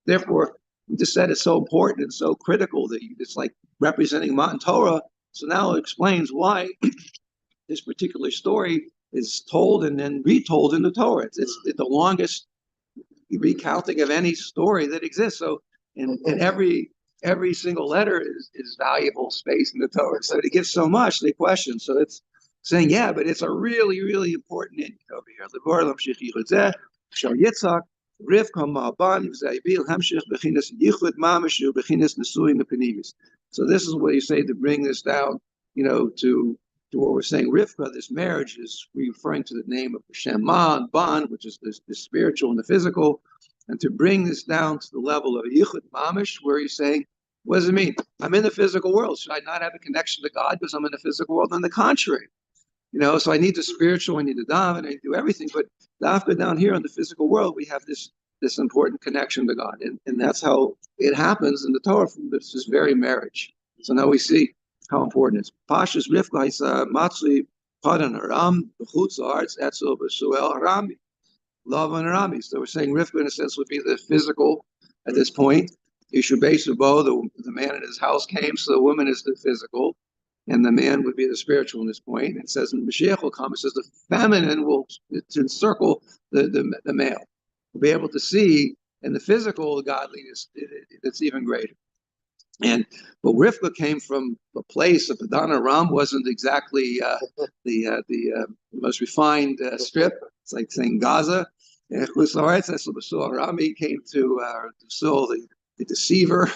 Therefore, we just said it's so important and so critical that it's like representing Matan Torah. So now it explains why this particular story is told and then retold in the Torah. It's the longest recounting of any story that exists. So, and every single letter is valuable space in the Torah. So to give so much, they question. So it's saying, yeah, but it's a really, really important ending over here. Shal Yitzhak, Rivka Ma'aban, Zaybil, Hamshich, Bechinas Yichud, Mamashu, Bechinas Nesuim, Penimis. So this is what you say to bring this down, to what we're saying. Rivka, this marriage, is referring to the name of Hashem Ma, Ban, which is the spiritual and the physical. And to bring this down to the level of Yichud Mamish, where he's saying, what does it mean? I'm in the physical world. Should I not have a connection to God because I'm in the physical world? On the contrary. So I need the spiritual, I need the daven, I need to do everything. But dafka down here in the physical world, we have this important connection to God. And that's how it happens in the Torah, from this very marriage. So now we see how important it is. Pashas Rivka is Matzli Padan Aram, Bechutz Arts, Etzel Besuel Arami. Love and Arami. So we're saying Rivka, in a sense, would be the physical at this point. Yishubei Subo, the man in his house came, so the woman is the physical, and the man would be the spiritual in this point. It says, in Mashiach will come, it says the feminine will encircle the male. We'll be able to see in the physical godliness, it's even greater. But Rivka came from a place of Padan Aram, wasn't exactly the most refined strip. It's like saying Gaza. And Rami came to Saul, the deceiver,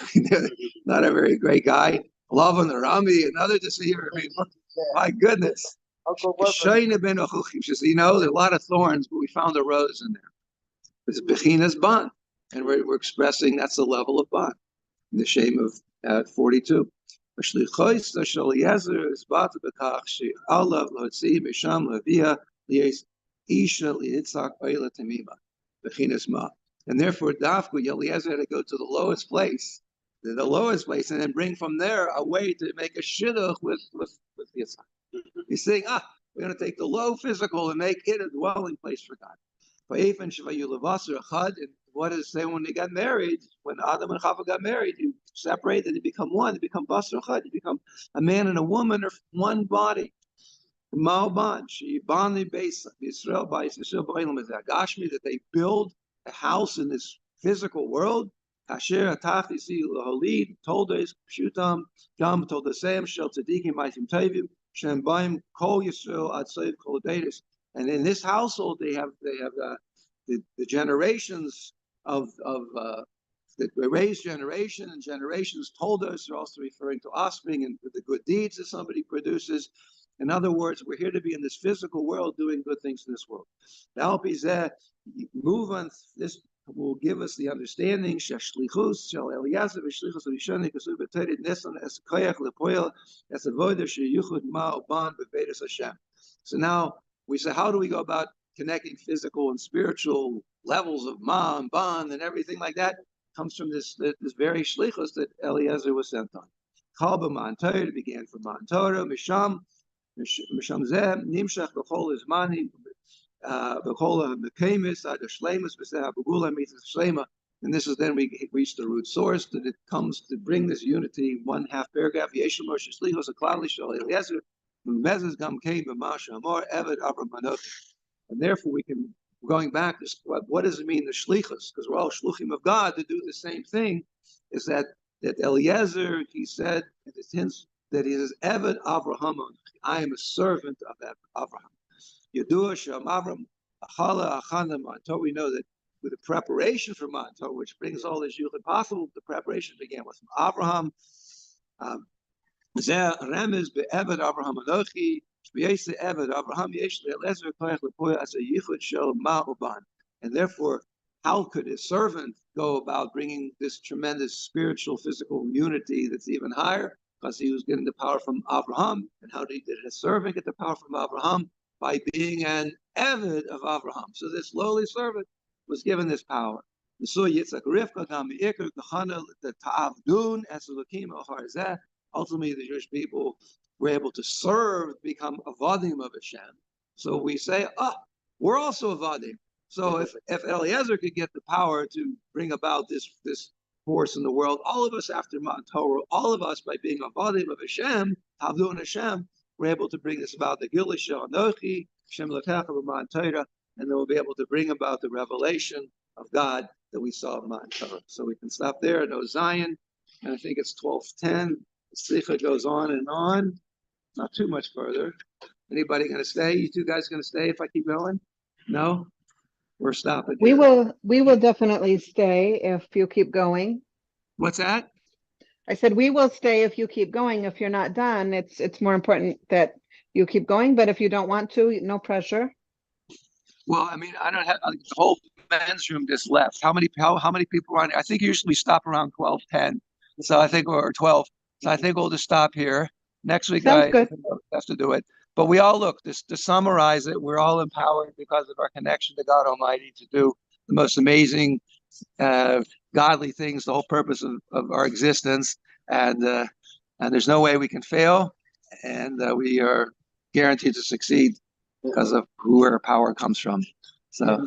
not a very great guy. Lavan Arami, another deceiver. I mean, my goodness. There are a lot of thorns, but we found a rose in there. It's Bechina's Ban. And we're expressing that's the level of Ban. The shame of 42. And therefore, Dafku Eliezer had to go to the lowest place, and then bring from there a way to make a shidduch with Yitzhak. He's saying, we're going to take the low physical and make it a dwelling place for God. And what does it say when they got married? When Adam and Chava got married, you separated, they become one, they become basar chad, you become a man and a woman or one body. Ma'oban, Shibani Beis Israel by Israel Ba'ilum is Agashmi, that they build a house in this physical world. Kasher Atachisi Laholid told us Pshutam Gam told the same Shel Tzadikim Ma'asim Tevim Shem Baim Kol Yisrael Atzav Kol Datus. And in this household, they have the generations of that we raised generation and generations told us. They're also referring to offspring and the good deeds that somebody produces. In other words, we're here to be in this physical world doing good things in this world. The move on. This will give us the understanding. So now we say, how do we go about connecting physical and spiritual levels of ma and ban and everything like that? Comes from this very shlichus that Eliezer was sent on. Kalba man Torah, it began from man Torah, Misham Zeh, Nimshach B'chol Izmani, B'chol Mekemis, Ad Shlemus, B'seh B'gula Mitzvah Shlema. And this is then we reach the root source that it comes to bring this unity. One half paragraph. Yeshua Moshe Shlichus Aklali Shal Eliezer, Mezes Gam Kein B'Masha Amor Eved Avram Manot. And therefore we can, going back, what does it mean, the shlichus? Because we're all shluchim of God to do the same thing. Is that Eliezer, he said, and it hints that he is Eved Avraham. I am a servant of Avraham. Yadua Shem Avram Achala Achana Manto. We know that with the preparation for Manto, which brings all this yuchad possible, the preparation began with Avraham. Zeh remez be'eved Abraham Anochi, b'yese eved Abraham yesh le'elezer koyach lepoya as a yichud shel ma'uban. And therefore, how could a servant go about bringing this tremendous spiritual, physical unity that's even higher? Because he was getting the power from Abraham. And how did a servant get the power from Abraham? By being an eved of Abraham. So this lowly servant was given this power. Ultimately, the Jewish people were able to serve, become avadim of Hashem. So we say, we're also avadim. So if Eliezer could get the power to bring about this force in the world, all of us after Matan Torah, all of us by being avadim of Hashem, Havdun Hashem, we're able to bring this about the Gilisha Anochi, Hashem Letecha B'Matan Torah, and then we'll be able to bring about the revelation of God that we saw in Matan Torah. So we can stop there. No Zion, and I think it's 12:10. Sicha goes on and on. Not too much further. Anybody going to stay? You two guys going to stay if I keep going? No? We're stopping We here. will definitely stay if you keep going. What's that? I said we will stay if you keep going. If you're not done, it's more important that you keep going. But if you don't want to, no pressure. Well, I mean, I don't have the whole men's room just left. How many people are on? I think usually we stop around 12:10. So I think or 12. So I think we'll just stop here. Next week Sounds I good. have to do it. But we all look, to summarize it, we're all empowered because of our connection to God Almighty to do the most amazing godly things, the whole purpose of our existence. And there's no way we can fail. And we are guaranteed to succeed because of where our power comes from. So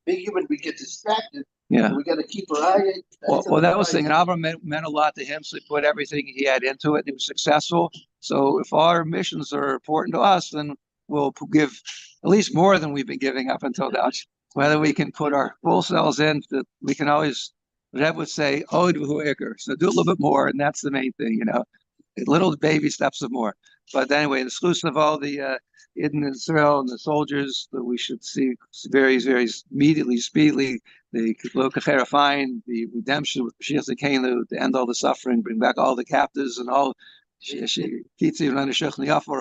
Big human, we get distracted. yeah. We got to keep our eye. Well, that was thing. And Abraham meant a lot to him, so he put everything he had into it. He was successful. So if our missions are important to us, then we'll give at least more than we've been giving up until now. Whether we can put our full selves in, we can always, Reb would say, so do a little bit more, and that's the main thing, little baby steps of more. But anyway, the exclusive of all the in Israel and the soldiers that we should see very, very immediately, speedily, the Lokacharafine, the redemption with Mashiach Zekenu, to end all the suffering, bring back all the captives and all of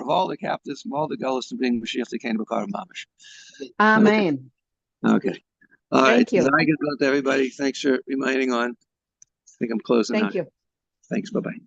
all the captives from all the gullahs to bring Mashiach Zekenu B'Kar Mamash. Amen. Okay. All right. Thank you. So I get to everybody. Thanks for reminding on. I think I'm closing out. Thank you. Thanks. Bye-bye.